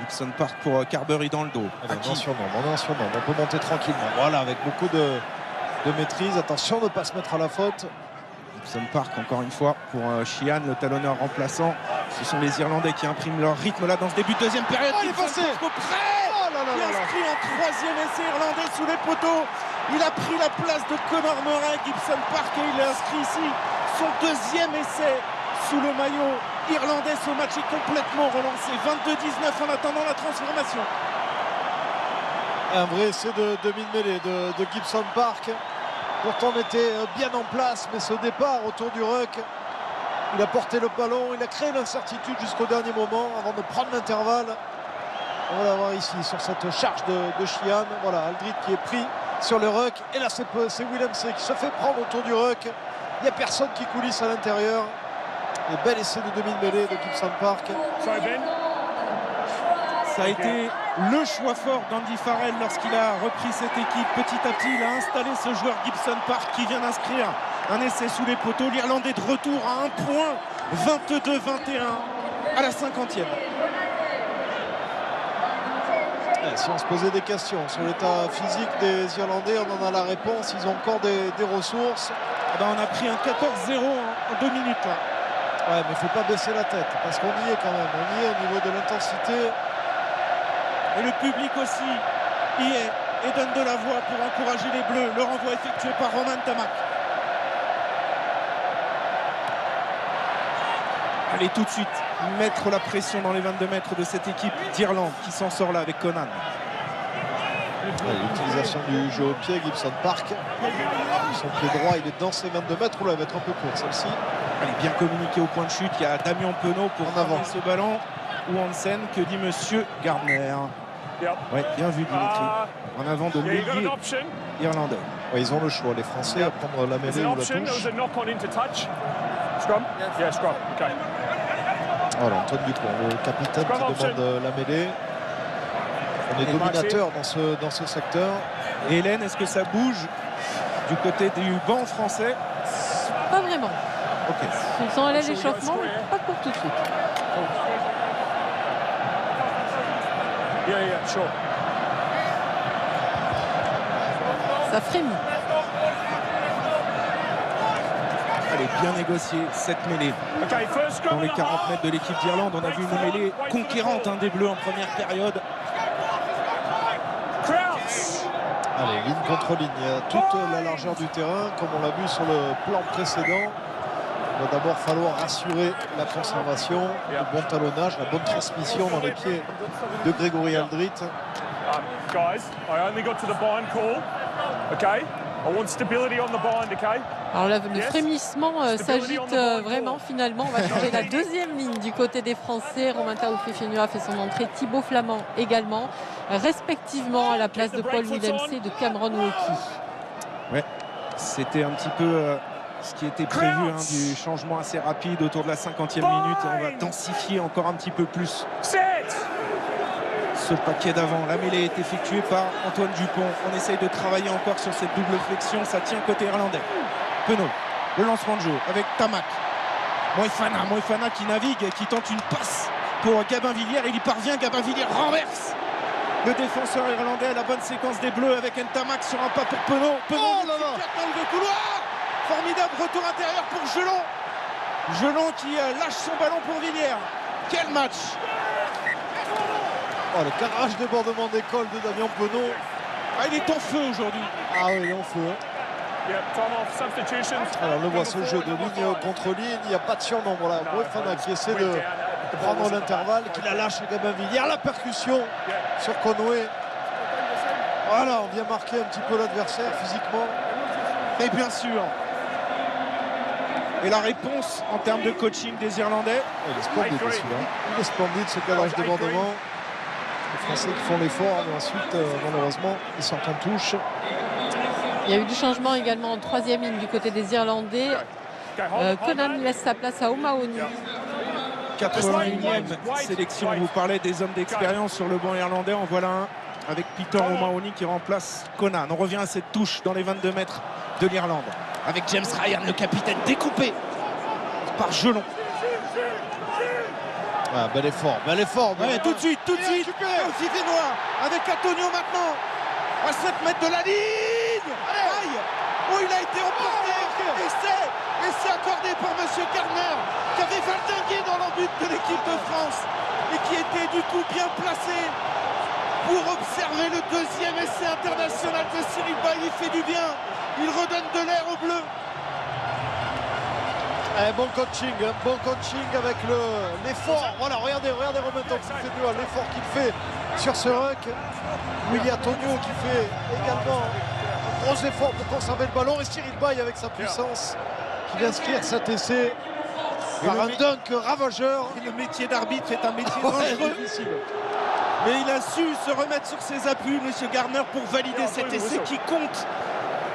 Gibson Park pour Carberry dans le dos. On est en surnombre. On peut monter tranquillement. Voilà, avec beaucoup de maîtrise. Attention de ne pas se mettre à la faute. Gibson Park, encore une fois, pour Sheehan, le talonneur remplaçant. Ce sont les Irlandais qui impriment leur rythme là dans ce début de deuxième période. Il est passé. Il est inscrit en 3e essai irlandais sous les poteaux. Il a pris la place de Conor Murray, Gibson Park, et il est inscrit ici son 2e essai sous le maillot irlandais. Ce match est complètement relancé. 22-19 en attendant la transformation. Un vrai essai de demi-mêlée de Gibson Park. Pourtant on était bien en place, mais ce départ autour du ruck, il a porté le ballon, il a créé l'incertitude jusqu'au dernier moment avant de prendre l'intervalle. On va l'avoir ici sur cette charge de Sheehan. Voilà, Aldrit qui est pris sur le ruck. Et là c'est Willemse qui se fait prendre autour du ruck. Il n'y a personne qui coulisse à l'intérieur. Un bel essai de demi-mêlée de Gibson Park. Ça a été le choix fort d'Andy Farrell lorsqu'il a repris cette équipe. Petit à petit, il a installé ce joueur Gibson Park qui vient d'inscrire un essai sous les poteaux. L'Irlandais de retour à 1 point, 22-21 à la 50e. Si on se posait des questions sur l'état physique des Irlandais, on en a la réponse. Ils ont encore des ressources. On a pris un 14-0 en 2 minutes. Là. Ouais, mais il ne faut pas baisser la tête parce qu'on y est quand même. On y est au niveau de l'intensité. Et le public aussi y est et donne de la voix pour encourager les Bleus. Le renvoi effectué par Roman Tamak. Allez tout de suite mettre la pression dans les 22 mètres de cette équipe d'Irlande qui s'en sort là avec Conan. L'utilisation du jeu au pied, Gibson Park. Son pied droit, il est dans ses 22 mètres. Ou là, elle va être un peu courte celle-ci. Elle est bien communiquée au point de chute. Il y a Damien Penaud pour en avant ce ballon. Ou Hansen, que dit monsieur Gardner. Ouais, bien vu Dimitri. En avant de l'ailier irlandais. Ouais, ils ont le choix, les Français, à prendre la mêlée ou la touche. Voilà, Antoine Dupont, le capitaine qui demande la mêlée. On est dominateur dans ce secteur. Et Hélène, est-ce que ça bouge du côté du banc français? Pas vraiment. Ok. Ils sont allés à l'échauffement, mais pas pour tout de suite. Ça frémit. Elle est bien négociée, cette mêlée. Dans les 40 mètres de l'équipe d'Irlande, on a vu une mêlée conquérante des Bleus en première période. Allez, ligne contre ligne, toute la largeur du terrain, comme on l'a vu sur le plan précédent. Il va d'abord falloir assurer la conservation, le bon talonnage, la bonne transmission dans les pieds de Grégory Aldrit. Guys, I only got to the bind call. Okay, I want stability on the bind. Okay. Alors là, le frémissement s'agite vraiment. Finalement, on va changer la deuxième ligne du côté des Français. Romain Taoufé-Fénua a fait son entrée. Thibaut Flamand également, respectivement à la place de Paul Willemse et de Cameron Wauquiez. Ouais, c'était un petit peu ce qui était prévu, du changement assez rapide autour de la 50e minute. Et on va densifier encore un petit peu plus ce paquet d'avant. La mêlée est effectuée par Antoine Dupont. On essaye de travailler encore sur cette double flexion. Ça tient côté irlandais. Penaud, le lancement de jeu avec Tamak. Moefana qui navigue, qui tente une passe pour Gabin Villiers. Il y parvient, Gabin Villiers renverse le défenseur irlandais. La bonne séquence des Bleus avec Ntamak sur un pas pour Penaud. Penaud dans le couloir. Formidable retour intérieur pour Gelon. Gelon qui lâche son ballon pour Villiers. Quel match! Oh, le carrage débordement d'école de Damien Penaud. Ah, il est en feu aujourd'hui. Ah oui, il est en feu. Alors on le voit, ce jeu de ligne contre ligne, il n'y a pas de surnombre. Voilà, Moefana qui essaie de prendre l'intervalle, qui la lâche à Gabin Villiers. La percussion sur Conway. Voilà, on vient marquer un petit peu l'adversaire physiquement. Mais bien sûr. Et la réponse en termes de coaching des Irlandais. Il est splendide celui-là. Il est splendide ce cadrage débordement. Les Français qui font l'effort, mais ensuite, malheureusement, ils sortent en touche. Il y a eu du changement également en troisième ligne du côté des Irlandais. Conan laisse sa place à O'Mahony. 81e sélection. Vous parlez des hommes d'expérience sur le banc irlandais. En voilà un avec Peter O'Mahony qui remplace Conan. On revient à cette touche dans les 22 mètres de l'Irlande. Avec James Ryan, le capitaine, découpé par Gelon. Ah, bel effort, bel effort. Ouais, tout de suite. Fifinois avec Antonio maintenant. À 7 mètres de la ligne. Aïe. Oh, il a été emporté. Et c'est accordé par M. Garner, qui avait valdingué dans l'embut de l'équipe de France et qui était du coup bien placé pour observer le deuxième essai international de Cyril Bay. Il fait du bien. Il redonne de l'air aux Bleus. Bon coaching avec l'effort. Voilà, regardez remontant l'effort qu'il fait sur ce ruck. Willy Antonio qui fait également un gros effort pour conserver le ballon. Et Cyril Bay avec sa puissance qui vient inscrire cet essai par un dunk ravageur. Et le métier d'arbitre est un métier dangereux. Mais il a su se remettre sur ses appuis, M. Garner, pour valider cet essai qui compte.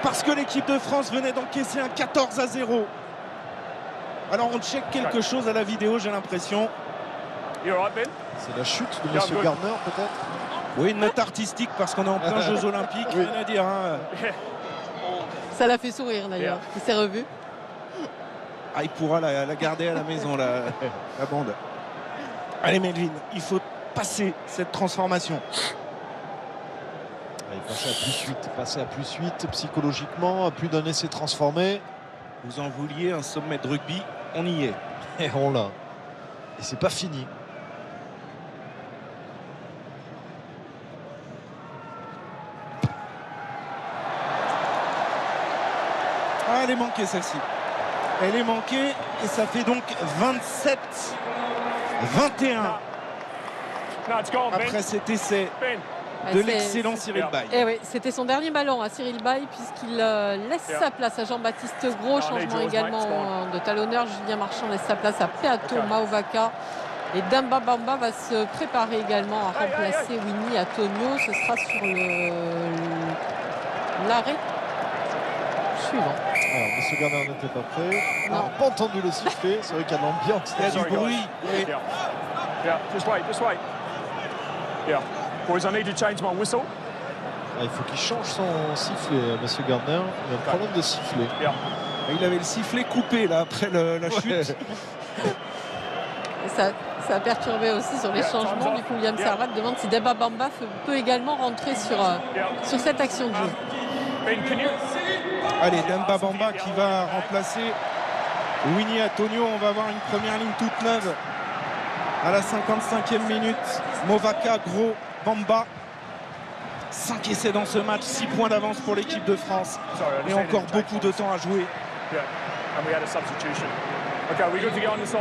Parce que l'équipe de France venait d'encaisser un 14-0. Alors on check quelque chose à la vidéo, j'ai l'impression. C'est la chute de M. Garner peut-être. Oui, une note artistique parce qu'on est en plein Jeux Olympiques, Oui. rien à dire. Hein. Ça l'a fait sourire d'ailleurs. Il s'est revu. Ah, il pourra la garder à la maison, la bande. Allez Melvin, il faut passer cette transformation. Allez, passer à plus 8 psychologiquement, à plus d'un essai transformé. Vous en vouliez un sommet de rugby, on y est. Et on l'a. Et c'est pas fini. Ah, elle est manquée celle-ci. Elle est manquée et ça fait donc 27-21 après cet essai de l'excellent Cyril Bay. Et oui, c'était son dernier ballon à Cyril Bay puisqu'il laisse sa place à Jean-Baptiste Gros. Changement également de talonneur. Julien Marchand laisse sa place à Peato Mauvaka. Et Demba Bamba va se préparer également à remplacer Winnie Antonio. Ce sera sur l'arrêt suivant. Alors, M. Garner n'était pas prêt. On Non. n'a pas entendu le sifflet. C'est vrai qu'il y a de l'ambiance. Il y a du bruit. Oui. Just wait. Yeah. Boys, I need to change my whistle. Ah, il faut qu'il change son sifflet, M. Garner. Il y a un problème de sifflet. Yeah. Il avait le sifflet coupé là après la chute. Et ça a perturbé aussi sur les changements. Du coup, William Servat demande si Demba Bamba peut également rentrer sur cette action de jeu. Ben, can you... Allez, Demba Bamba qui va remplacer Winnie Antonio. On va avoir une première ligne toute neuve à la 55e minute. Movaka, Gros, Bamba. 5 essais dans ce match, 6 points d'avance pour l'équipe de France. Et encore beaucoup de temps à jouer.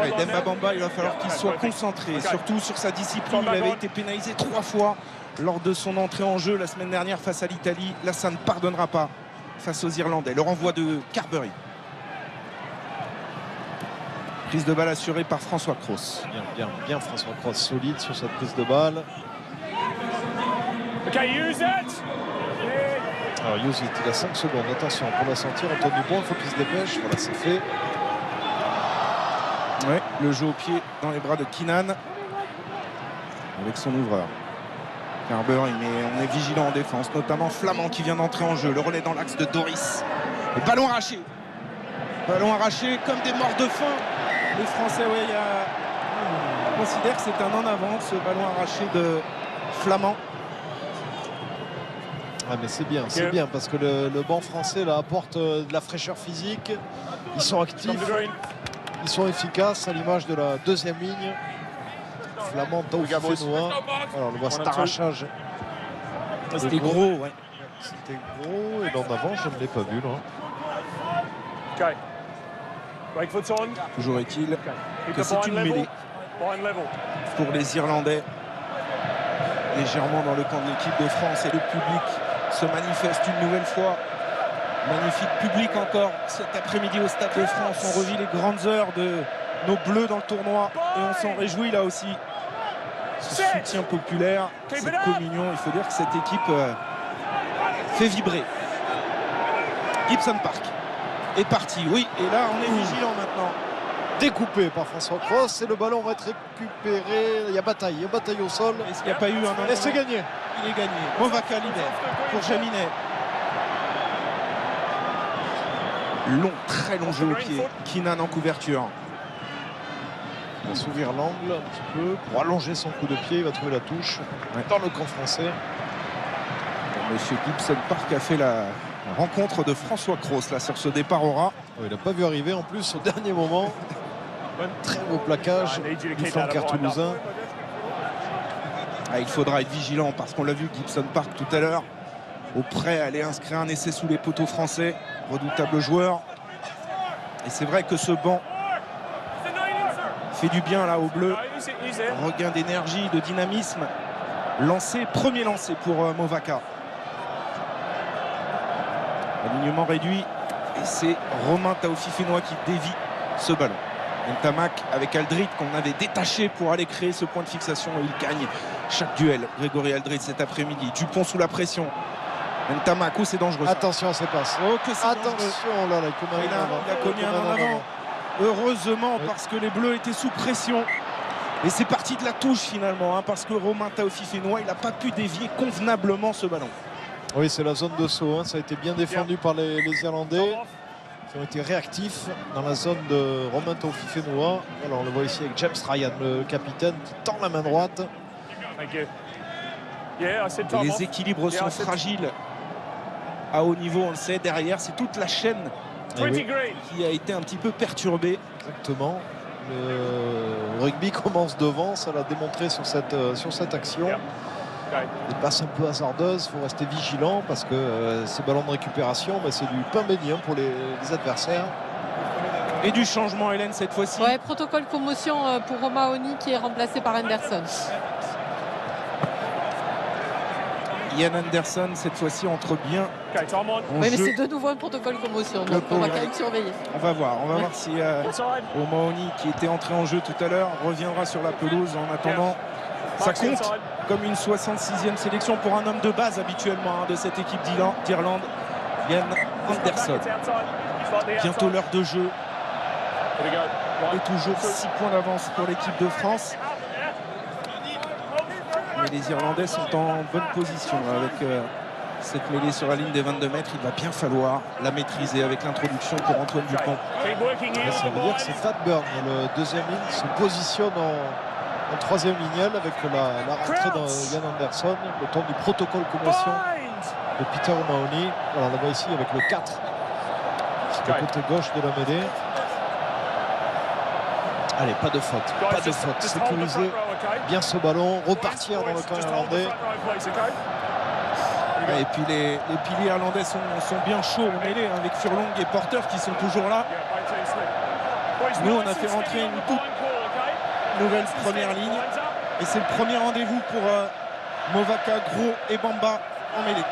Et Demba Bamba, il va falloir qu'il soit concentré, surtout sur sa discipline. Il avait été pénalisé 3 fois lors de son entrée en jeu la semaine dernière face à l'Italie. Là, ça ne pardonnera pas face aux Irlandais. Le renvoi de Carberry. Prise de balle assurée par François Cros. Bien François Cros, solide sur cette prise de balle. Okay, use it. Alors use it, il a 5 secondes, attention pour la sentir. Anthony Bon, il faut qu'il se dépêche. Voilà, c'est fait. Ouais, le jeu au pied dans les bras de Keenan avec son ouvreur. Carberry, mais on est vigilant en défense, notamment Flamand qui vient d'entrer en jeu. Le relais dans l'axe de Doris. Et ballon arraché. Ballon arraché comme des morts de faim. Les Français, ouais, on considère que c'est un en avant, ce ballon arraché de Flamand. Ah, mais c'est bien parce que le banc français là apporte de la fraîcheur physique. Ils sont actifs, ils sont efficaces à l'image de la deuxième ligne. Flamand, Taoufenoa. Alors le voit cet arrachage. C'était gros, ouais. C'était gros et l'en avant, je ne l'ai pas vu là. Okay. Right foot on. Toujours est-il Keep que the c'est bind une level. mêlée Bind level. pour les Irlandais. Légèrement dans le camp de l'équipe de France et le public se manifeste une nouvelle fois. Magnifique public encore cet après-midi au Stade de France. On revit les grandes heures de nos bleus dans le tournoi et on s'en réjouit là aussi. Ce soutien populaire, cette communion, il faut dire que cette équipe fait vibrer. Gibson Park est parti, oui, et là on est vigilant maintenant. Découpé par François Cross et le ballon va être récupéré. Il y a bataille au sol. Est-ce qu'il n'y a pas eu un... Et c'est gagné. Il est gagné. Movaka libère pour Jaminet. Long, très long jeu au pied. Keenan en couverture. Il va s'ouvrir l'angle un petit peu pour allonger son coup de pied. Il va trouver la touche dans le camp français. Monsieur Gibson Park a fait la rencontre de François Cross là sur ce départ au ras. Il n'a pas vu arriver en plus au dernier moment. Très beau plaquage du flanqueur toulousain. Il faudra être vigilant parce qu'on l'a vu Gibson Park tout à l'heure au prêt aller inscrire un essai sous les poteaux français. Redoutable joueur. Et c'est vrai que ce banc fait du bien là au bleu. Regain d'énergie, de dynamisme. Premier lancé pour Movaka. Alignement réduit. Et c'est Romain Taofifénois qui dévie ce ballon. Ntamak avec Aldrit qu'on avait détaché pour aller créer ce point de fixation. Et il gagne chaque duel. Grégory Aldrit cet après-midi. Dupont sous la pression. Ntamak, oh, c'est dangereux. Attention à ces passes. Oh, que c'est attention là, il a commis un en avant. Heureusement, parce que les Bleus étaient sous pression. Et c'est parti de la touche finalement, parce que Romain Taofifénois, il n'a pas pu dévier convenablement ce ballon. Oui, c'est la zone de saut. Ça a été bien défendu par les Irlandais qui ont été réactifs dans la zone de Romain Taofifénois. Alors on le voit ici avec James Ryan, le capitaine, qui tend la main droite. Les équilibres sont fragiles à haut niveau, on le sait. Derrière, c'est toute la chaîne qui a été un petit peu perturbée. Exactement. Le rugby commence devant, ça l'a démontré sur cette action. Des passes un peu hasardeuses, il faut rester vigilant parce que ces ballons de récupération, c'est du pain béni pour les adversaires. Et du changement, Hélène, cette fois-ci. Ouais, protocole commotion pour Romain Oni qui est remplacé par Anderson. Ian Anderson, cette fois-ci, entre bien. Oui, mais c'est de nouveau un protocole commotion, donc on va quand même surveiller. On va voir si Romain Oni, qui était entré en jeu tout à l'heure, reviendra sur la pelouse. En attendant, ça compte comme une 66e sélection pour un homme de base habituellement de cette équipe d'Irlande, Ian Anderson. Bientôt l'heure de jeu. Et toujours 6 points d'avance pour l'équipe de France. Mais les Irlandais sont en bonne position avec cette mêlée sur la ligne des 22 mètres. Il va bien falloir la maîtriser avec l'introduction pour Antoine Dupont. Ça veut dire que c'est Fat Burn, le deuxième ligne, se positionne en troisième lignel avec la rentrée de Ian Anderson, le temps du protocole commotion de Peter O'Mahony. Alors on la voit ici avec le 4 du côté gauche de la mêlée. Allez, pas de faute, sécuriser bien ce ballon, repartir dans le camp irlandais. Et puis les piliers irlandais sont bien chauds en mêlée, avec Furlong et Porter qui sont toujours là. Nous, on a fait rentrer une toute nouvelle première ligne. Et c'est le premier rendez-vous pour Movaka, Gros et Bamba en mêlée.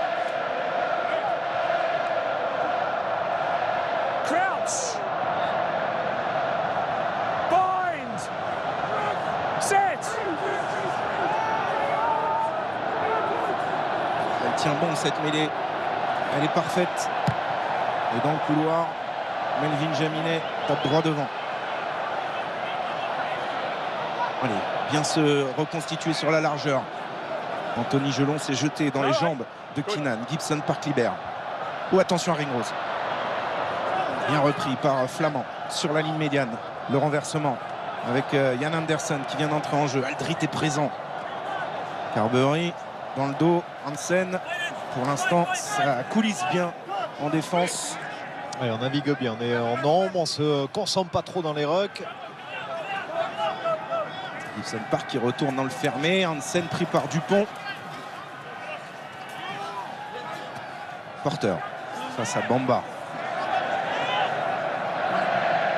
Elle tient bon cette mêlée. Elle est parfaite. Et dans le couloir, Melvin Jaminet tape droit devant. Allez, bien se reconstituer sur la largeur. Anthony Gelon s'est jeté dans les jambes de Keenan. Gibson Park libère. Oh, attention à Ringrose. Bien repris par Flamand sur la ligne médiane. Le renversement avec Ian Anderson qui vient d'entrer en jeu. Aldrit est présent. Carberry dans le dos. Hansen, pour l'instant, ça coulisse bien en défense. Ouais, on navigue bien. On est en nombre, on se concentre pas trop dans les rucks. Gibson Park qui retourne dans le fermé. Hansen pris par Dupont. Porter face à Bamba.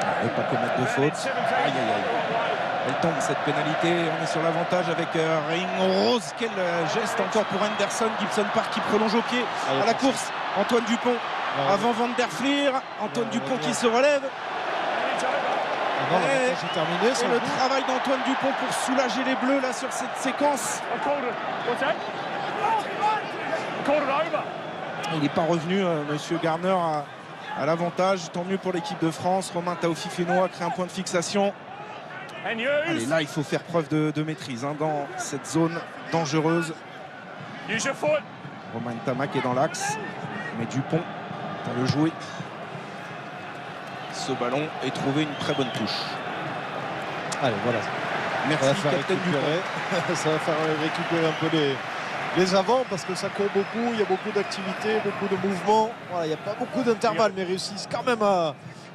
On ne veut pas commettre de faute. Aïe, aïe, aïe. Elle tombe cette pénalité. On est sur l'avantage avec Ringrose. Quel geste encore pour Anderson. Gibson Park qui prolonge au pied à la course. Antoine Dupont. avant Van der Vlier. Antoine Dupont qui se relève. Non, c'est terminé. Et le travail d'Antoine Dupont pour soulager les Bleus là sur cette séquence. Il n'est pas revenu, monsieur Garner, à l'avantage. Tant mieux pour l'équipe de France. Romain Taofi-Fénois crée un point de fixation. Allez, là, il faut faire preuve de maîtrise dans cette zone dangereuse. Romain Tamac est dans l'axe, mais Dupont va le jouer. Ce ballon et trouver une très bonne touche. Allez, voilà. Merci, capitaine Dupont. Ça va faire récupérer un peu les avants parce que ça court beaucoup, il y a beaucoup d'activités, beaucoup de mouvements. Voilà, il n'y a pas beaucoup d'intervalles, mais réussissent quand même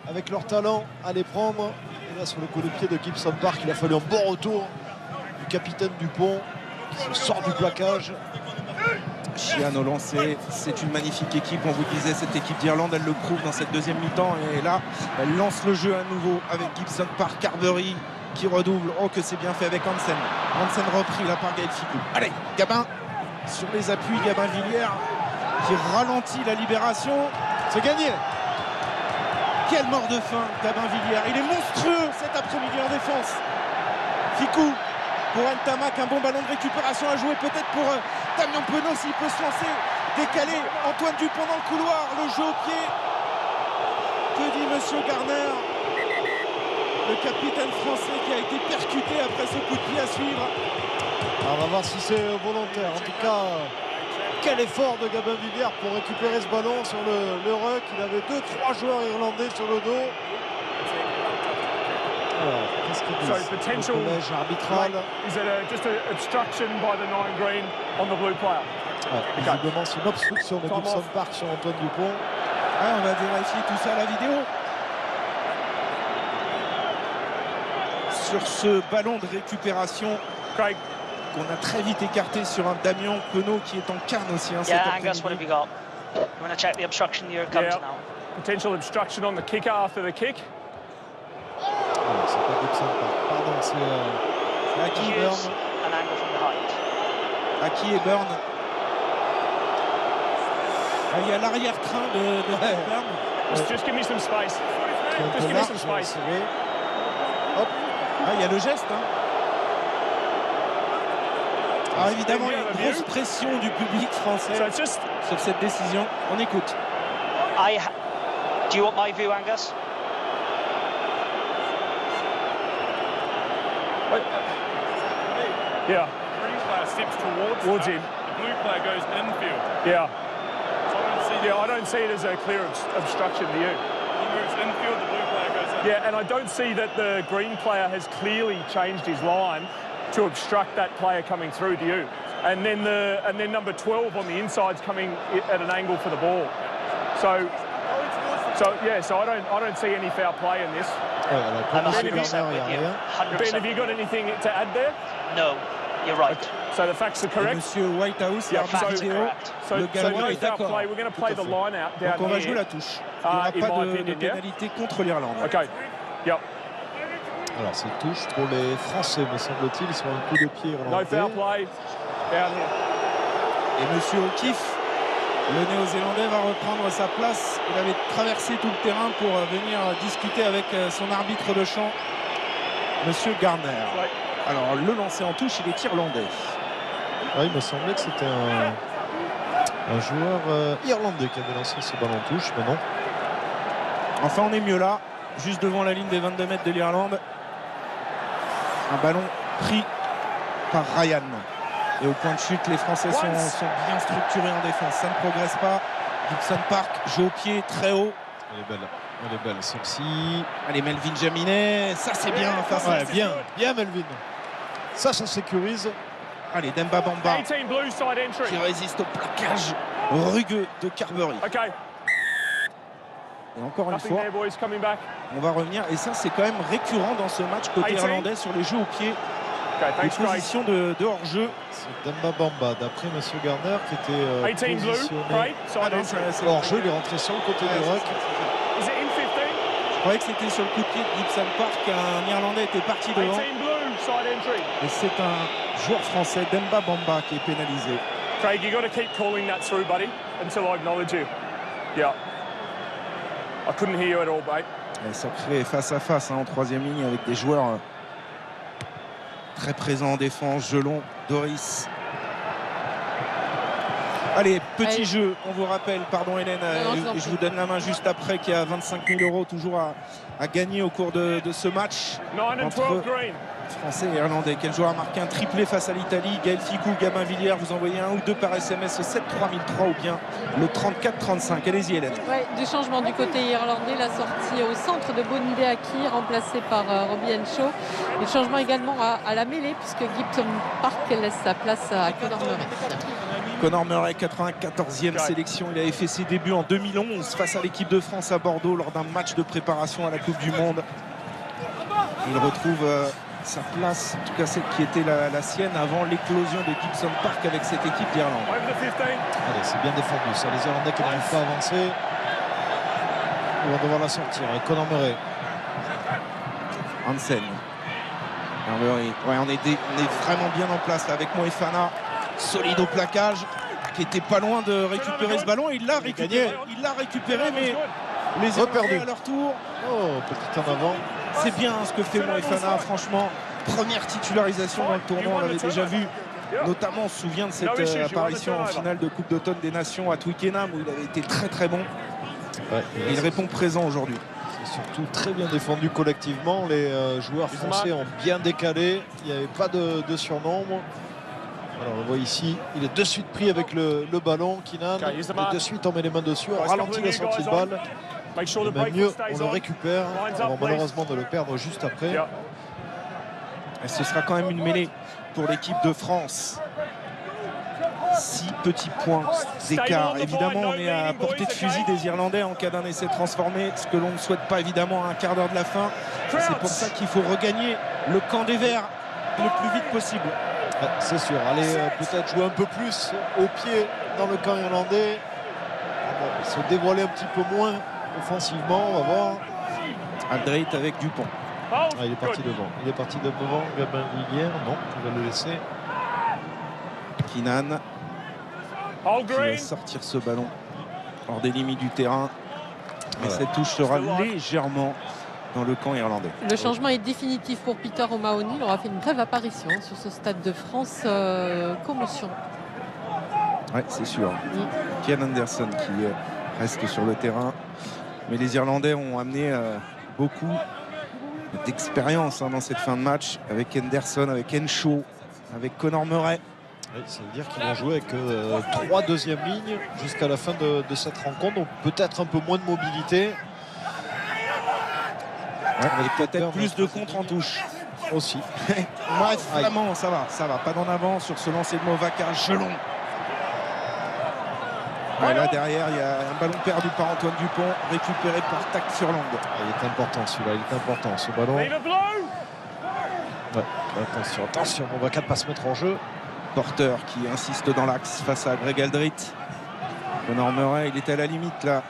avec leur talent à les prendre. Et là, sur le coup de pied de Gibson Park, il a fallu un bon retour du capitaine Dupont qui se sort du plaquage. Chian au lancer, c'est une magnifique équipe. On vous disait, cette équipe d'Irlande, elle le prouve dans cette deuxième mi-temps. Et là, elle lance le jeu à nouveau avec Gibson Park, Carberry qui redouble. Oh, que c'est bien fait avec Hansen. Hansen repris là par Gaël Ficou. Allez, Gabin sur les appuis, Gabin Villière qui ralentit la libération. C'est gagné. Quelle mort de faim, Gabin Villière. Il est monstrueux cet après-midi en défense. Ficou pour Ntamak, un bon ballon de récupération à jouer peut-être pour Damien Penaud s'il peut se lancer, décaler Antoine Dupont dans le couloir, le jeu au pied. Que dit monsieur Garner, le capitaine français qui a été percuté après ce coup de pied à suivre. Alors on va voir si c'est volontaire. En tout cas, quel effort de Gabin Villière pour récupérer ce ballon sur le ruck. Il avait 2-3 joueurs irlandais sur le dos. Alors, qu'est-ce qu'il dit? Le collège arbitral. Is it just an obstruction by the 9 green on the blue player? Visiblement, c'est une obstruction de Gibson Park sur Antoine Dupont. On va vérifier tout ça à la vidéo. Sur ce ballon de récupération qu'on a très vite écarté sur un Damien Penaud qui est en canne aussi. Angus, what have you got? You want to check the obstruction here comes now? Potential obstruction on the kicker after the kick. C'est pas Gibson Park. Pardon, c'est Aki et Burn. An angle from the height. Aki et Burn. Il y a l'arrière-train de Burn. Just give me some space. Just give me some space. Hop. Il y a le geste. Alors évidemment, il y a une grosse pression du public français sur cette décision. On écoute. Do you want my view, Angus? Yeah. The green player steps towards him. The blue player goes infield. Yeah. So I don't see it as a clear obstruction to you. He moves infield, the blue player goes in. Yeah, and I don't see that the green player has clearly changed his line to obstruct that player coming through to you. And then number 12 on the inside's coming at an angle for the ball. So I don't see any foul play in this. I'm 100% with you. 100%. Ben, have you got anything to add there? No, you're right. Okay. So the facts are correct. Monsieur Whitehouse, l'arbitre vidéo, le Gallois est d'accord. We're going to play the line out down. Donc on va jouer la touche. Il n'y aura pas de pénalité contre l'Irlande. OK. Yep. Alors c'est touche pour les Français, me semble-t-il, sur un coup de pied irlandais. No foul play down here. Et monsieur O'Keefe, le néo-zélandais, va reprendre sa place. Il avait traversé tout le terrain pour venir discuter avec son arbitre de champ, monsieur Garner. Alors le lancer en touche, il est irlandais. Il me semblait que c'était un joueur irlandais qui avait lancé ce ballon en touche, mais non. Enfin, on est mieux là, juste devant la ligne des 22 mètres de l'Irlande. Un ballon pris par Ryan. Et au point de chute, les Français sont bien structurés en défense. Ça ne progresse pas. Gibson Park joue au pied très haut. Elle est belle celle-ci. Allez, Melvin Jaminet, ça c'est bien. Bien Melvin. Ça sécurise. Allez, Demba Bamba qui résiste au plaquage rugueux de Carberry. Okay. Et encore une fois, on va revenir. Et ça, c'est quand même récurrent dans ce match côté irlandais sur les jeux au pied. Des positions de hors-jeu. C'est Demba Bamba, d'après M. Garner, qui était positionné hors-jeu. Il est rentré sur le côté du ruck. Je croyais que c'était sur le coup de pied de Gibson Park qu'un Irlandais était parti devant. Et c'est un joueur français, Demba Bamba, qui est pénalisé. Craig, you got to keep calling that through, buddy, until I acknowledge you. Yeah. I couldn't hear you at all, mate. Et sacré face à face en troisième ligne avec des joueurs très présents en défense. Gelon, Doris. Allez, petit jeu, on vous rappelle, pardon Hélène, et je vous donne la main juste après, qu'il y a 25 000 € toujours à gagner au cours de ce match entre Français et Irlandais. Quel joueur a marqué un triplé face à l'Italie? Gaël Ficou, Gabin Villiers, vous envoyez un ou deux par SMS au 7 3003 ou bien le 34 35. Allez-y Hélène. Ouais, du changement du côté irlandais, la sortie au centre de Bonidé Aki, remplacé par Robbie Henshaw. Et le changement également à la mêlée, puisque Gibson Park laisse sa place à Conor Murray. Conor Murray, 94e sélection. Il avait fait ses débuts en 2011 face à l'équipe de France à Bordeaux lors d'un match de préparation à la Coupe du Monde. Il retrouve sa place, en tout cas celle qui était la sienne avant l'éclosion de Gibson Park avec cette équipe d'Irlande. Allez, c'est bien défendu. Ça, les Irlandais qui n'arrivent pas à avancer, ils vont devoir la sortir. Et Conor Murray. Hansen. Ouais, on est vraiment bien en place là, avec Moefana. Solide au plaquage, qui était pas loin de récupérer ce ballon. Il l'a récupéré. Mais les Irlandais à leur tour. Oh, petit en avant. C'est bien ce que fait Moefana, franchement. Première titularisation dans le tournoi, on l'avait déjà vu. Notamment, on se souvient de cette apparition en finale de Coupe d'automne des Nations à Twickenham où il avait été très très bon. Ouais, et il répond présent aujourd'hui. C'est surtout très bien défendu collectivement. Les joueurs français ont bien décalé. Il n'y avait pas de surnombre. Alors on voit ici, il est de suite pris avec le ballon, Keenan. Et de suite on met les mains dessus, on ralentit la sortie de balle. Et même mieux, on le récupère avant malheureusement de le perdre juste après. Et ce sera quand même une mêlée pour l'équipe de France. 6 petits points d'écart. Évidemment, on est à portée de fusil des Irlandais en cas d'un essai transformé, ce que l'on ne souhaite pas évidemment à un quart d'heure de la fin. C'est pour ça qu'il faut regagner le camp des Verts le plus vite possible. C'est sûr, allez peut-être jouer un peu plus au pied dans le camp irlandais, se dévoiler un petit peu moins offensivement, on va voir. Aldreit avec Dupont. Il est parti devant. Gabin Villiers, non, on va le laisser. Keenan qui va sortir ce ballon hors des limites du terrain. Mais cette touche sera légèrement dans le camp irlandais. Le changement est définitif pour Peter O'Mahony. Il aura fait une brève apparition sur ce Stade de France. Commotion. Oui, c'est sûr. Kian Anderson qui reste sur le terrain. Mais les Irlandais ont amené beaucoup d'expérience dans cette fin de match avec Anderson, avec Henshaw, avec Conor Murray. Oui, ça veut dire qu'ils vont jouer avec 3 deuxièmes lignes jusqu'à la fin de cette rencontre. Donc peut-être un peu moins de mobilité. Avec peut-être plus de contre en touche aussi. Bref, Flamand, ça va. Pas d'en avant sur ce lancer de Movaca. Gelon. Ouais, là derrière, il y a un ballon perdu par Antoine Dupont, récupéré par Tac Furlong. Il est important celui-là, il est important ce ballon. Ouais, attention, Movaca ne pas se mettre en jeu. Porteur qui insiste dans l'axe face à Greg Aldrit. Conor Murray, il était à la limite là.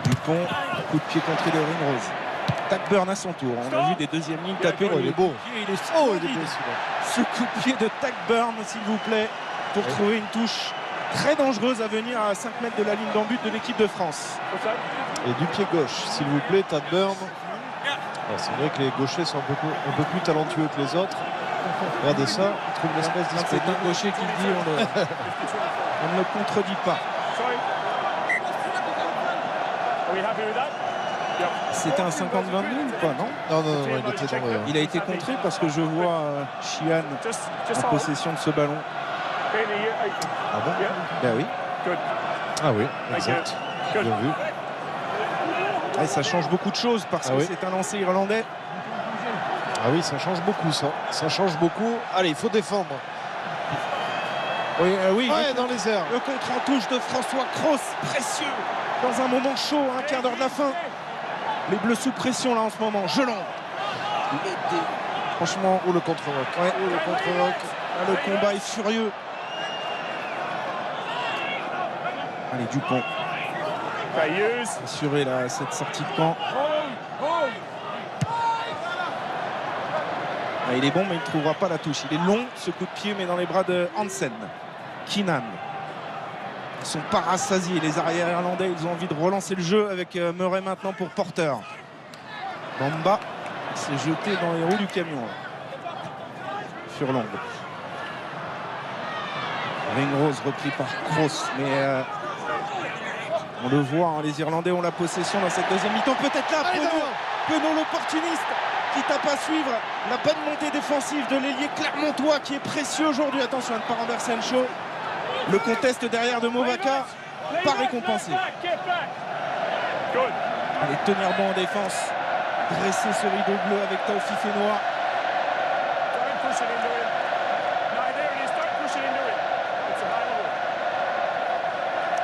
Dupont, coup de pied contré de Ring Rose. Tackburn à son tour. On a vu des deuxièmes lignes taper. Il est beau. Il est solide. Ce coup de pied de Tackburn, s'il vous plaît, pour trouver une touche très dangereuse à venir à 5 mètres de la ligne d'en but de l'équipe de France. Et du pied gauche, s'il vous plaît, Tackburn. C'est vrai que les gauchers sont un peu plus talentueux que les autres. Regardez ça, on trouve l'espèce disponible. C'est un gaucher qui le dit, on ne le contredit pas. C'était un 50-22 ou pas, non? Non, il était dans le... Il a été contré parce que je vois Chian en possession de ce ballon. Ah bon? Ben oui. Ah oui, exact. Bien vu. Et ça change beaucoup de choses parce que c'est un lancer irlandais. Ah oui, ça change beaucoup ça. Ça change beaucoup. Allez, il faut défendre. Oui, dans les airs. Le contre en touche de François Cros, précieux. Dans un moment chaud, un quart d'heure de la fin. Les Bleus sous pression là en ce moment. Gelon. Franchement, le contre-rock. Le contre-rock. Le combat est furieux. Allez, Dupont. Assurer là, cette sortie de camp. Il est bon, mais il ne trouvera pas la touche. Il est long, ce coup de pied, mais dans les bras de Hansen. Keenan. Ils sont pas rassasiés, les arrières irlandais. Ils ont envie de relancer le jeu avec Murray maintenant pour Porter. Bamba s'est jeté dans les roues du camion. Furlong. Ringrose repris par Kroos, mais on le voit, hein, les Irlandais ont la possession dans cette deuxième mi-temps. Peut-être là, Penaud l'opportuniste, quitte à pas suivre la bonne montée défensive de l'ailier clermontois qui est précieux aujourd'hui. Attention à ne pas renverser un show. Le conteste derrière de Movaka, pas récompensé. Allez, tenir bon en défense, dresser ce rideau bleu avec Taofi Fenois.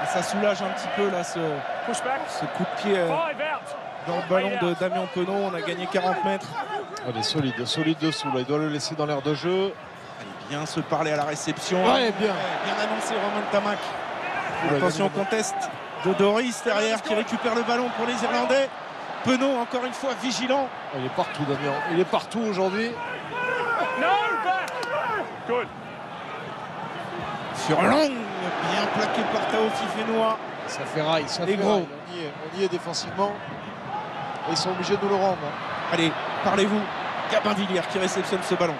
Ça soulage un petit peu là ce coup de pied dans le ballon de Damien Penaud. On a gagné 40 mètres. Il est solide dessous là. Il doit le laisser dans l'air de jeu. Allez, bien se parler à la réception. Ouais, bien annoncé Romain Tamac. Attention au contest de Doris derrière qui récupère le ballon pour les Irlandais. Penaud encore une fois vigilant. Il est partout, Damien. Il est partout aujourd'hui. Furlong, bien plaqué par Taofi Fenois. Ça fait rail, ça fait gros. rail. On y est défensivement. Et ils sont obligés de nous le rendre. Allez, parlez-vous. Gabin Villiers qui réceptionne ce ballon.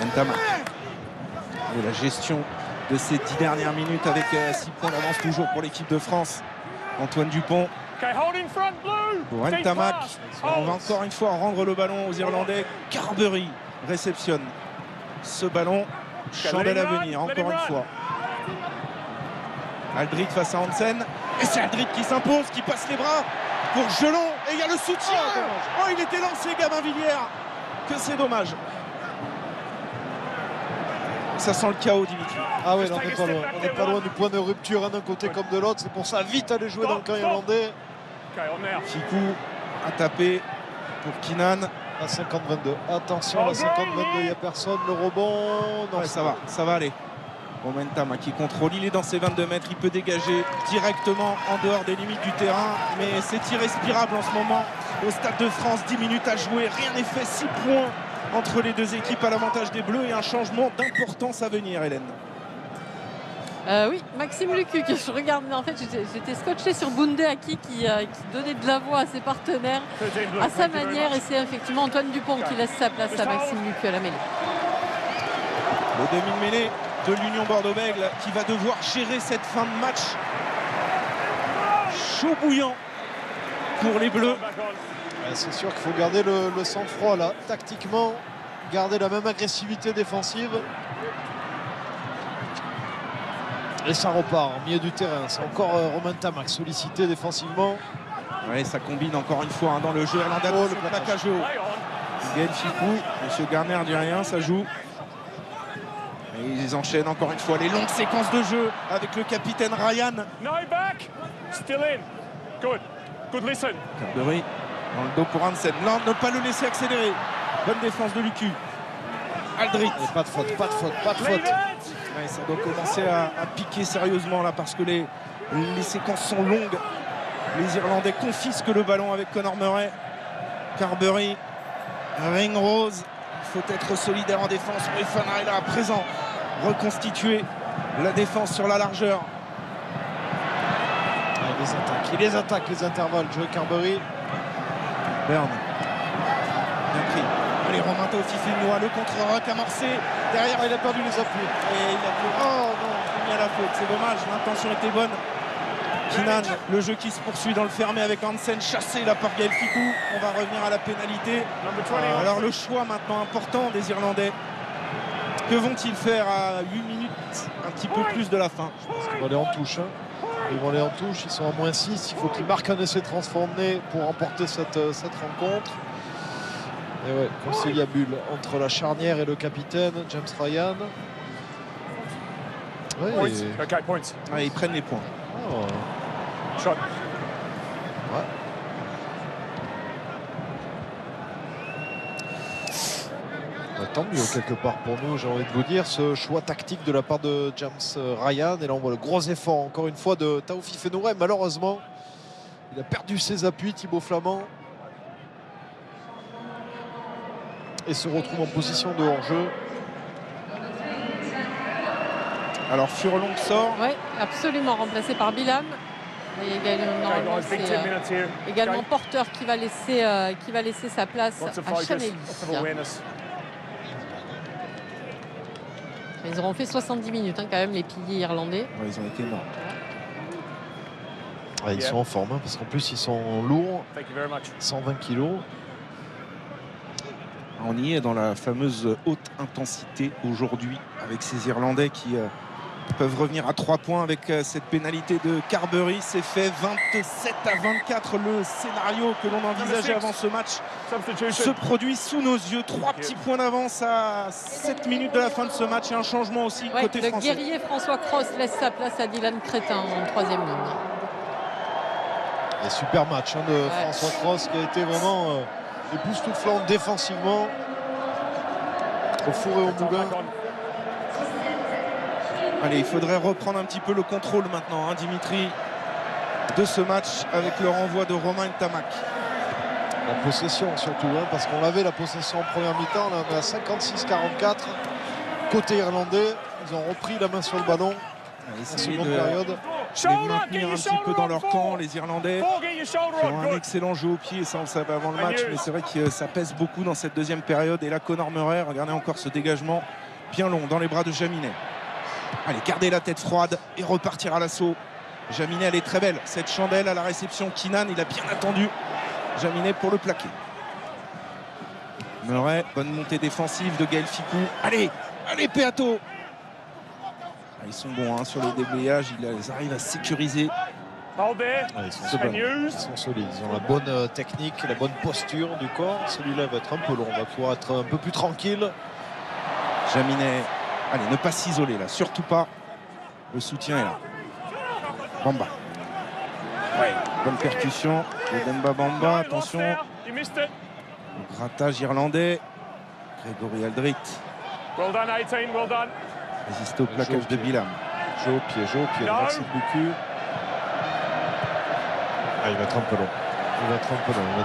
Ntamak. Et la gestion de ces 10 dernières minutes avec 6 points d'avance toujours pour l'équipe de France. Antoine Dupont. Pour Ntamak. On va encore une fois rendre le ballon aux Irlandais. Carberry réceptionne ce ballon. Chandelle à venir, encore une fois. Aldrit face à Hansen. Et c'est Aldrit qui s'impose, qui passe les bras pour Gelon. Et il y a le soutien. Oh, il était lancé, Gabin Villiers. Que c'est dommage. Ça sent le chaos, Dimitri. Ah oui, on n'est pas loin. On n'est pas loin du point de rupture d'un côté comme de l'autre. C'est pour ça, vite aller jouer dans le camp irlandais. Petit coup à taper pour Keenan. À 50-22. Attention, à 50-22, il n'y a personne. Le rebond. Non, ouais, ça va aller. Momentum qui contrôle, il est dans ses 22 mètres, il peut dégager directement en dehors des limites du terrain, mais c'est irrespirable en ce moment au Stade de France. 10 minutes à jouer, rien n'est fait, 6 points entre les deux équipes à l'avantage des Bleus et un changement d'importance à venir, Hélène. Oui, Maxime Lucu, que je regarde, en fait j'étais scotché sur Boundeaki qui donnait de la voix à ses partenaires à sa manière, et c'est effectivement Antoine Dupont qui laisse sa place à Maxime Lucu à la mêlée. Le demi-mêlée de l'Union Bordeaux-Bègles qui va devoir gérer cette fin de match chaud bouillant pour les Bleus. C'est sûr qu'il faut garder le sang-froid là, tactiquement, garder la même agressivité défensive. Et ça repart au milieu du terrain. C'est encore Romain Tamac sollicité défensivement. Oui, ça combine encore une fois dans le jeu irlandais. Le plaquage haut. Gaël Ficou, Monsieur Garner dit rien, ça joue. Et ils enchaînent encore une fois les longues séquences de jeu avec le capitaine Ryan. Carberry dans le dos pour Hansen. Non, ne pas le laisser accélérer. Bonne défense de Lucu. Aldrit. Et pas de faute. Ouais, ça doit commencer à piquer sérieusement là parce que les séquences sont longues. Les Irlandais confisquent le ballon avec Conor Murray. Carberry, Ringrose. Il faut être solidaire en défense. Moefana est là à présent. Reconstituer la défense sur la largeur. Il les attaque, les intervalles. Joe Carberry. Berne. Bien pris. Allez, Romain Taofi Fenois, le contre-rock amorcé. Derrière, il a perdu les appuis. Et il a fait... Oh non, il a mis à la faute. C'est dommage, l'intention était bonne. Keenan, le jeu qui se poursuit dans le fermé avec Hansen, chassé là par Gaël Ficou. On va revenir à la pénalité. Alors le choix maintenant important des Irlandais. Que vont-ils faire à 8 minutes, un petit peu plus de la fin? Je pense qu'ils vont aller en touche. Ils vont aller en touche, ils sont à -6. Il faut qu'ils marquent un essai transformé pour remporter cette rencontre. Et ouais, conciliabule entre la charnière et le capitaine, James Ryan. Ouais, Ouais, ils prennent les points. Oh. Ouais. Bah, tant mieux quelque part pour nous, j'ai envie de vous dire, ce choix tactique de la part de James Ryan. Et là on voit le gros effort encore une fois de Taofi Fenois. Malheureusement, il a perdu ses appuis, Thibaut Flamand. Et se retrouve en position de hors-jeu. Alors Furlong sort. Oui, absolument, remplacé par Bilam. Et également Porter qui va laisser sa place à Chanelly. Ils auront fait 70 minutes quand même, les piliers irlandais. Ouais, ils ont été énormes. Ouais, ils sont en forme, parce qu'en plus ils sont lourds, 120 kilos. On y est dans la fameuse haute intensité aujourd'hui avec ces Irlandais qui peuvent revenir à 3 points avec cette pénalité de Carbery. C'est fait 27 à 24. Le scénario que l'on envisageait avant ce match se produit sous nos yeux. 3 petits points d'avance à 7 minutes de la fin de ce match et un changement aussi côté français. Le guerrier François Cross laisse sa place à Dylan Crétin en 3e ligne. Et super match de François Cross qui a été vraiment époustouflant défensivement. Au four et au moulin. Allez, il faudrait reprendre un petit peu le contrôle maintenant, Dimitri, de ce match avec le renvoi de Romain Ntamak. La possession surtout, parce qu'on avait la possession en première mi-temps, là on est à 56-44. Côté irlandais, ils ont repris la main sur le ballon en seconde période. Les maintenir un petit peu dans leur camp, les Irlandais qui ont un excellent jeu au pied, ça on le savait avant le match, mais c'est vrai que ça pèse beaucoup dans cette deuxième période. Et là Conor Murray, regardez encore ce dégagement bien long dans les bras de Jaminet. Allez, garder la tête froide et repartir à l'assaut. Jaminet, elle est très belle, cette chandelle à la réception. Keenan, il a bien attendu Jaminet pour le plaquer. Murray, bonne montée défensive de Gaël Ficou. Allez, Peato. Ils sont bons sur les déblayages, ils arrivent à sécuriser. Ils sont solides, ils ont la bonne technique, la bonne posture du corps. Celui-là va être un peu long, on va pouvoir être un peu plus tranquille. Jaminet, allez, ne pas s'isoler là, surtout pas. Le soutien est là. Bamba. Bonne percussion de Demba Bamba, attention. Le grattage irlandais. Grégory Aldrit. Résiste au plaquage de Bilam. Jeu au pied de Maxime Lucu. Il va être un peu long. Il va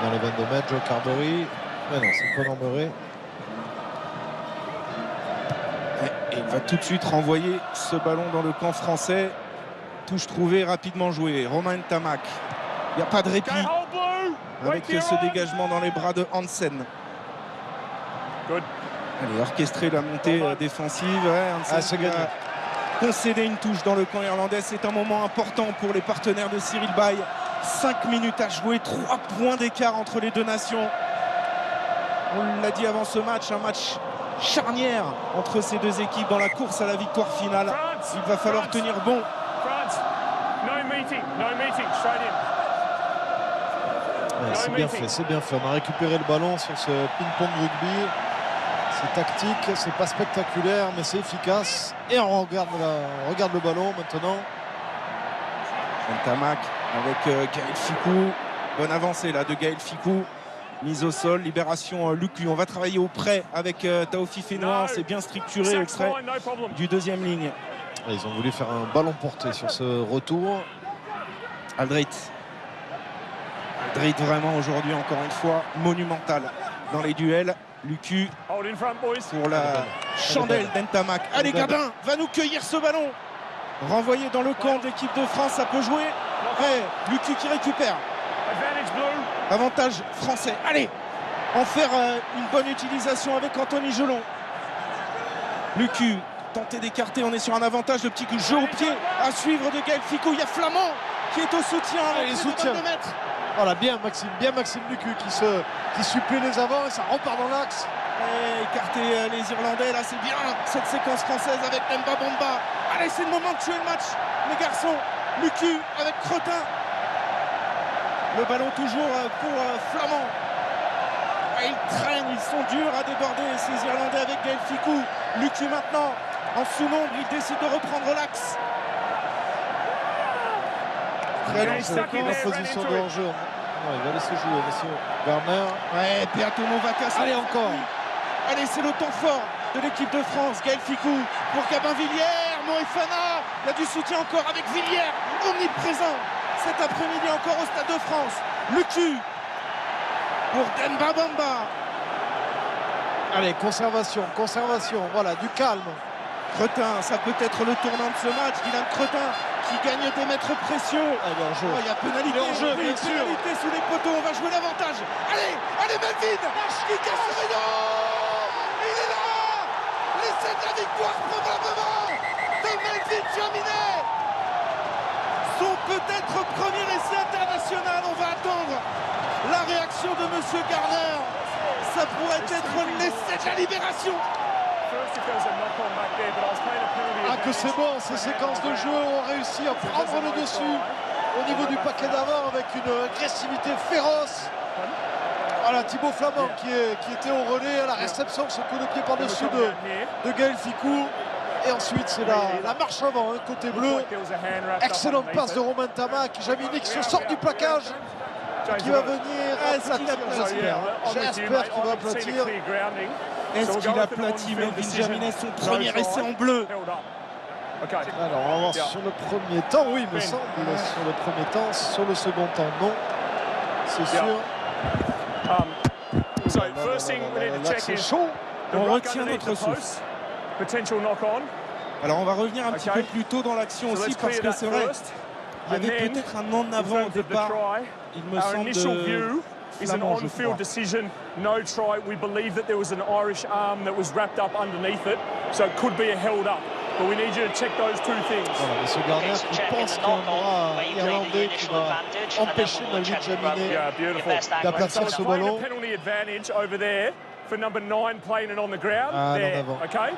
dans les 22 mètres. Joe Carbery. Mais non, c'est Conor Murray. Et il va tout de suite renvoyer ce ballon dans le camp français. Touche trouvée, rapidement jouée. Romain Ntamak. Il n'y a pas de répit avec ce dégagement dans les bras de Hansen. Allez, orchestrer la montée défensive. Hansen a concédé une touche dans le camp irlandais. C'est un moment important pour les partenaires de Cyril Baille. 5 minutes à jouer, 3 points d'écart entre les deux nations. On l'a dit avant ce match, un match charnière entre ces deux équipes dans la course à la victoire finale. Il va falloir tenir bon. C'est bien fait. On a récupéré le ballon sur ce ping-pong rugby. C'est tactique, c'est pas spectaculaire, mais c'est efficace. Et on regarde le ballon maintenant. Ntamak avec Gaël Ficou. Bonne avancée là de Gaël Ficou. Mise au sol, libération Lucu. On va travailler au près avec Taofi Fénois. C'est bien structuré auprès du deuxième ligne. Ils ont voulu faire un ballon porté sur ce retour. Aldrit vraiment aujourd'hui encore une fois monumental dans les duels. Lucu pour la chandelle d'Ntamak. Allez, Gabin va nous cueillir ce ballon. Renvoyé dans le camp de l'équipe de France, ça peut jouer. Lucu qui récupère. Avantage français. Allez, en faire une bonne utilisation avec Anthony Gelon. Lucu, tenter d'écarter, on est sur un avantage. Le petit jeu au pied à suivre de Gaël Ficou. Il y a Flamand qui est au soutien. Les soutiens. Voilà, bien Maxime Lucu qui supplie les avants et ça repart dans l'axe. Écarter les Irlandais, là c'est bien cette séquence française avec Demba Bamba. Allez, c'est le moment de tuer le match, les garçons. Lucu avec Cretin. Le ballon toujours pour Flamand. Ils traînent, ils sont durs à déborder ces Irlandais avec Gaël Ficou. Lucu maintenant en sous-nombre, il décide de reprendre l'axe. Très longue séquence. Position de hors-jeu. Il va laisser jouer, monsieur Werner. Beato Novacas. Allez, encore. Allez, c'est le temps fort de l'équipe de France. Gaël Ficou pour Gabin Villiers. Moefana. Il y a du soutien encore avec Villiers. Omniprésent cet après-midi encore au Stade de France. Lucu pour Demba Bamba. Allez, conservation. Voilà, du calme. Cretin, ça peut être le tournant de ce match. Dylan Cretin qui gagne des mètres précieux. Il y a pénalité, bien sûr. pénalité sous les poteaux, on va jouer l'avantage. Allez Melvin qui casse le rideau. Il est là. L'essai de la victoire probablement de Melvin Jaminet. Son peut-être premier essai international. On va attendre la réaction de Monsieur Garner. Ça pourrait être l'essai de la libération. Ah que c'est bon, ces séquences de jeu ont réussi à prendre le dessus au niveau du paquet d'avant avec une agressivité féroce. Voilà Thibaut Flamand qui était au relais à la réception, ce coup de pied par-dessus de Gaël Ficou. Et ensuite c'est la marche avant, côté bleu. Excellente passe de Romain Tamac. Jaminet qui se sort du plaquage, qui va venir aplatir, j'espère qu'il va aplatir. Est-ce qu'il aplatit Melvin Jaminet, son premier essai en bleu? Alors on va voir sur le premier temps, oui il me semble, sur le premier temps, sur le second temps non, c'est sûr. Là c'est chaud. On retient notre souffle. Alors on va revenir un petit peu plus tôt dans l'action aussi parce que c'est vrai, il y avait peut-être un en avant au départ, il me semble, de is an on-field decision, no try. We believe that there was an Irish arm that was wrapped up underneath it, so it could be a held up. But we need you to check those two things. Voilà, M. Garner qui pense qu'il y aura un Irlandais qui va empêcher Melvin Jaminet d'aplatir ce ballon. Penalty advantage over there for number 9 playing it on the ground. There, okay?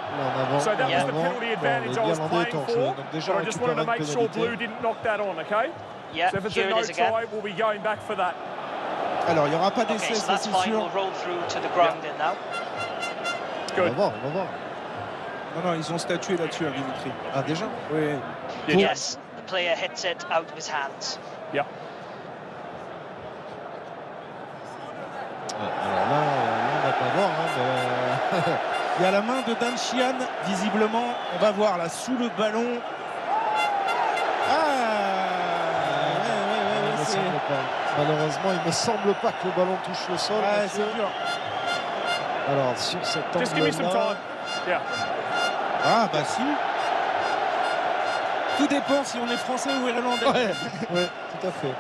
So that was the penalty advantage I was playing for. But I just wanted to make sure Blue didn't knock that on, okay? Yeah, so if it's a no try, we'll be going back for that. Alors, il n'y aura pas d'essai, ça c'est sûr. On va voir. Non, ils ont statué là-dessus, Dimitri. Ah, déjà? Oui. Yes, the player hits it out of his hands. Yeah. Alors là, on va pas voir. Mais... Il y a la main de Dan Sheehan, visiblement. On va voir là, sous le ballon. Malheureusement, il ne me semble pas que le ballon touche le sol. C'est dur. Alors, sur cet angle-là... Ah, bah si. Tout dépend si on est français ou irlandais. Ouais, tout à fait.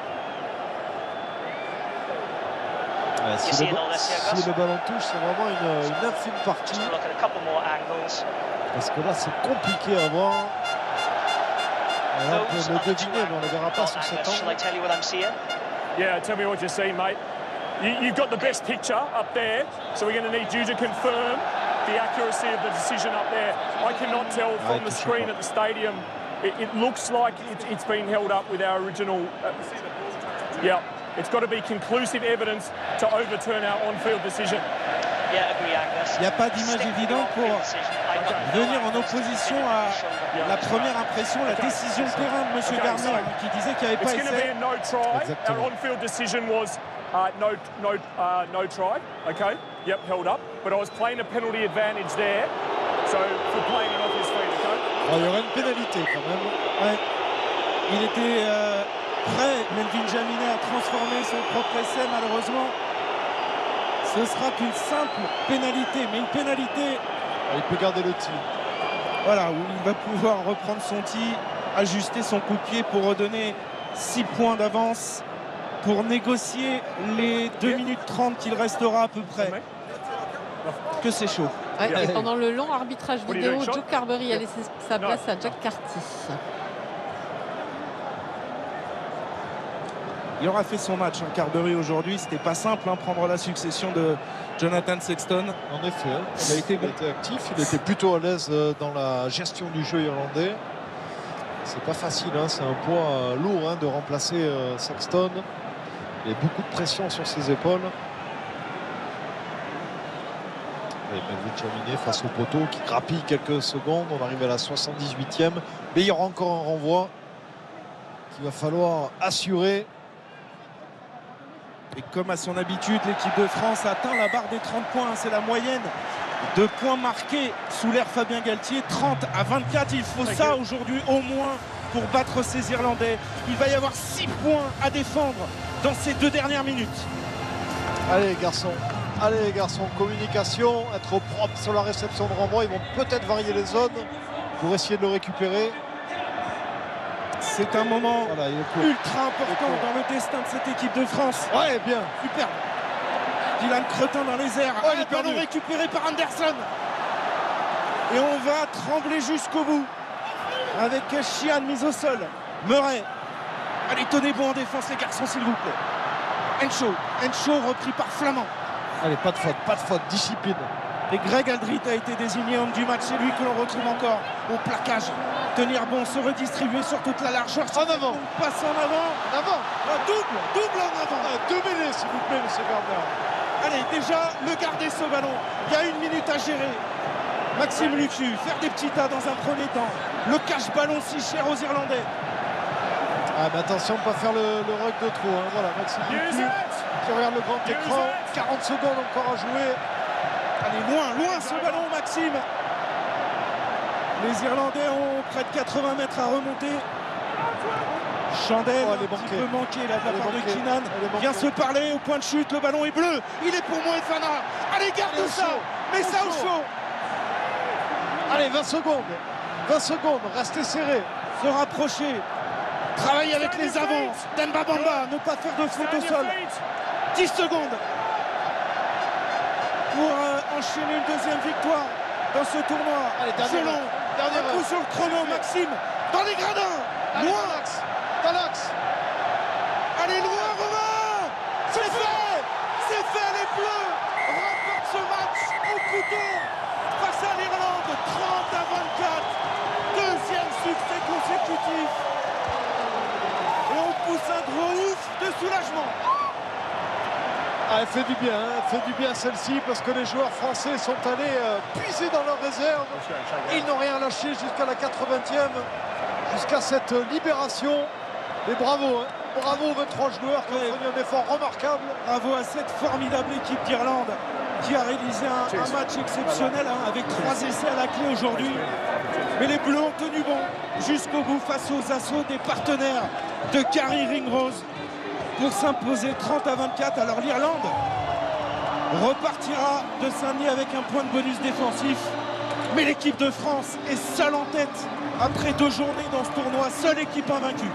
Si le ballon touche, c'est vraiment une infime partie. Parce que là, c'est compliqué à voir. On peut le deviner, mais on ne le verra pas sur cet angle. Yeah, tell me what you see, mate. You've got the best picture up there, so we're going to need you to confirm the accuracy of the decision up there. I cannot tell from the screen at the stadium. It looks like it's been held up with our original... yeah, it's got to be conclusive evidence to overturn our on-field decision. Il n'y a pas d'image évidente pour venir en opposition à la première impression, la décision de terrain de M. Garner qui disait qu'il n'y avait pas essai. Our on-field decision was no try. Okay, yep, held up. But I was playing a penalty advantage there, so for playing it off his feet. Okay. Il y aura une pénalité quand même. Ouais. Il était prêt, Melvin Jaminet, à transformer son propre essai, malheureusement. Ce sera qu'une simple pénalité, mais une pénalité. Il peut garder le tir. Voilà, où il va pouvoir reprendre son tir, ajuster son coup de pied pour redonner 6 points d'avance, pour négocier les 2 minutes 30 qu'il restera à peu près. Que c'est chaud. Ouais, et pendant le long arbitrage vidéo, Joe Carberry a laissé sa place à Jack Carty. Il aura fait son match, Carberry, aujourd'hui. C'était pas simple, prendre la succession de Jonathan Sexton. En effet, il était actif, il était plutôt à l'aise dans la gestion du jeu irlandais. C'est pas facile, c'est un poids lourd de remplacer Sexton. Il y a beaucoup de pression sur ses épaules. Et Melvin Jaminet face au poteau qui grappille quelques secondes. On arrive à la 78e. Mais il y aura encore un renvoi qu'il va falloir assurer. Et comme à son habitude, l'équipe de France atteint la barre des 30 points. C'est la moyenne de points marqués sous l'ère Fabien Galtier. 30 à 24. Il faut ça aujourd'hui au moins pour battre ces Irlandais. Il va y avoir 6 points à défendre dans ces 2 dernières minutes. Allez les garçons, communication, être propre sur la réception de renvoi. Ils vont peut-être varier les zones. pour essayer de le récupérer. C'est un moment Voilà, il est court. ultra important dans le destin de cette équipe de France. Ouais, bien. Superbe. Dylan Cretin dans les airs. Oh, il est Ballon perdu. récupéré par Anderson. Et on va trembler jusqu'au bout. Avec Chian mise au sol. Murray. Allez, tenez bon en défense les garçons s'il vous plaît. Encho repris par Flamand. Allez, pas de faute, discipline. Et Greg Aldrit a été désigné homme du match. C'est lui que l'on retrouve encore au plaquage. Tenir bon, se redistribuer sur toute la largeur. En avant. On passe en avant. En avant. Double en avant. Deux mêlées, s'il vous plaît, monsieur Gardner. Allez, déjà, le garder ce ballon. Il y a 1 minute à gérer. Maxime Lucu, faire des petits tas dans un premier temps. Le cache-ballon si cher aux Irlandais. Ah, mais attention, pas faire le rug de trop. Hein. Voilà, Maxime Lucu qui regarde le grand écran. 40 secondes encore à jouer. Allez, loin ce ballon, Maxime. Les Irlandais ont près de 80 mètres à remonter. Chandelle, un petit peu manqué là, de la part de Keenan. Vient se parler au point de chute. Le ballon est bleu. Il est pour Moefana. Allez, garde ça. Mets ça au chaud. Allez, 20 secondes. 20 secondes. Restez serrés. Se rapprocher. Travailler avec les avants. Demba Bamba. Ne pas faire de faute au sol. 10 secondes. Pour enchaîner une deuxième victoire dans ce tournoi. Allez, Selon un coup sur le chrono, Maxime, dans les gradins. Allez, Loin. dans l'axe. Allez, loin, Romain. C'est fait, les Bleus remportent ce match au couteau face à l'Irlande, 30-24. Deuxième succès consécutif. Et on pousse un gros ouf de soulagement. Ah, elle fait du bien, hein. Elle fait du bien celle-ci parce que les joueurs français sont allés puiser dans leurs réserves. Ils n'ont rien lâché jusqu'à la 80e, jusqu'à cette libération. Et bravo, hein. Bravo aux 23 joueurs qui ont fait un effort remarquable. Bravo à cette formidable équipe d'Irlande qui a réalisé un match exceptionnel hein, avec 3 essais à la clé aujourd'hui. Mais les Bleus ont tenu bon jusqu'au bout face aux assauts des partenaires de Carrie Ringrose pour s'imposer 30-24. Alors l'Irlande repartira de Saint-Denis avec un point de bonus défensif. Mais l'équipe de France est seule en tête après 2 journées dans ce tournoi, seule équipe invaincue.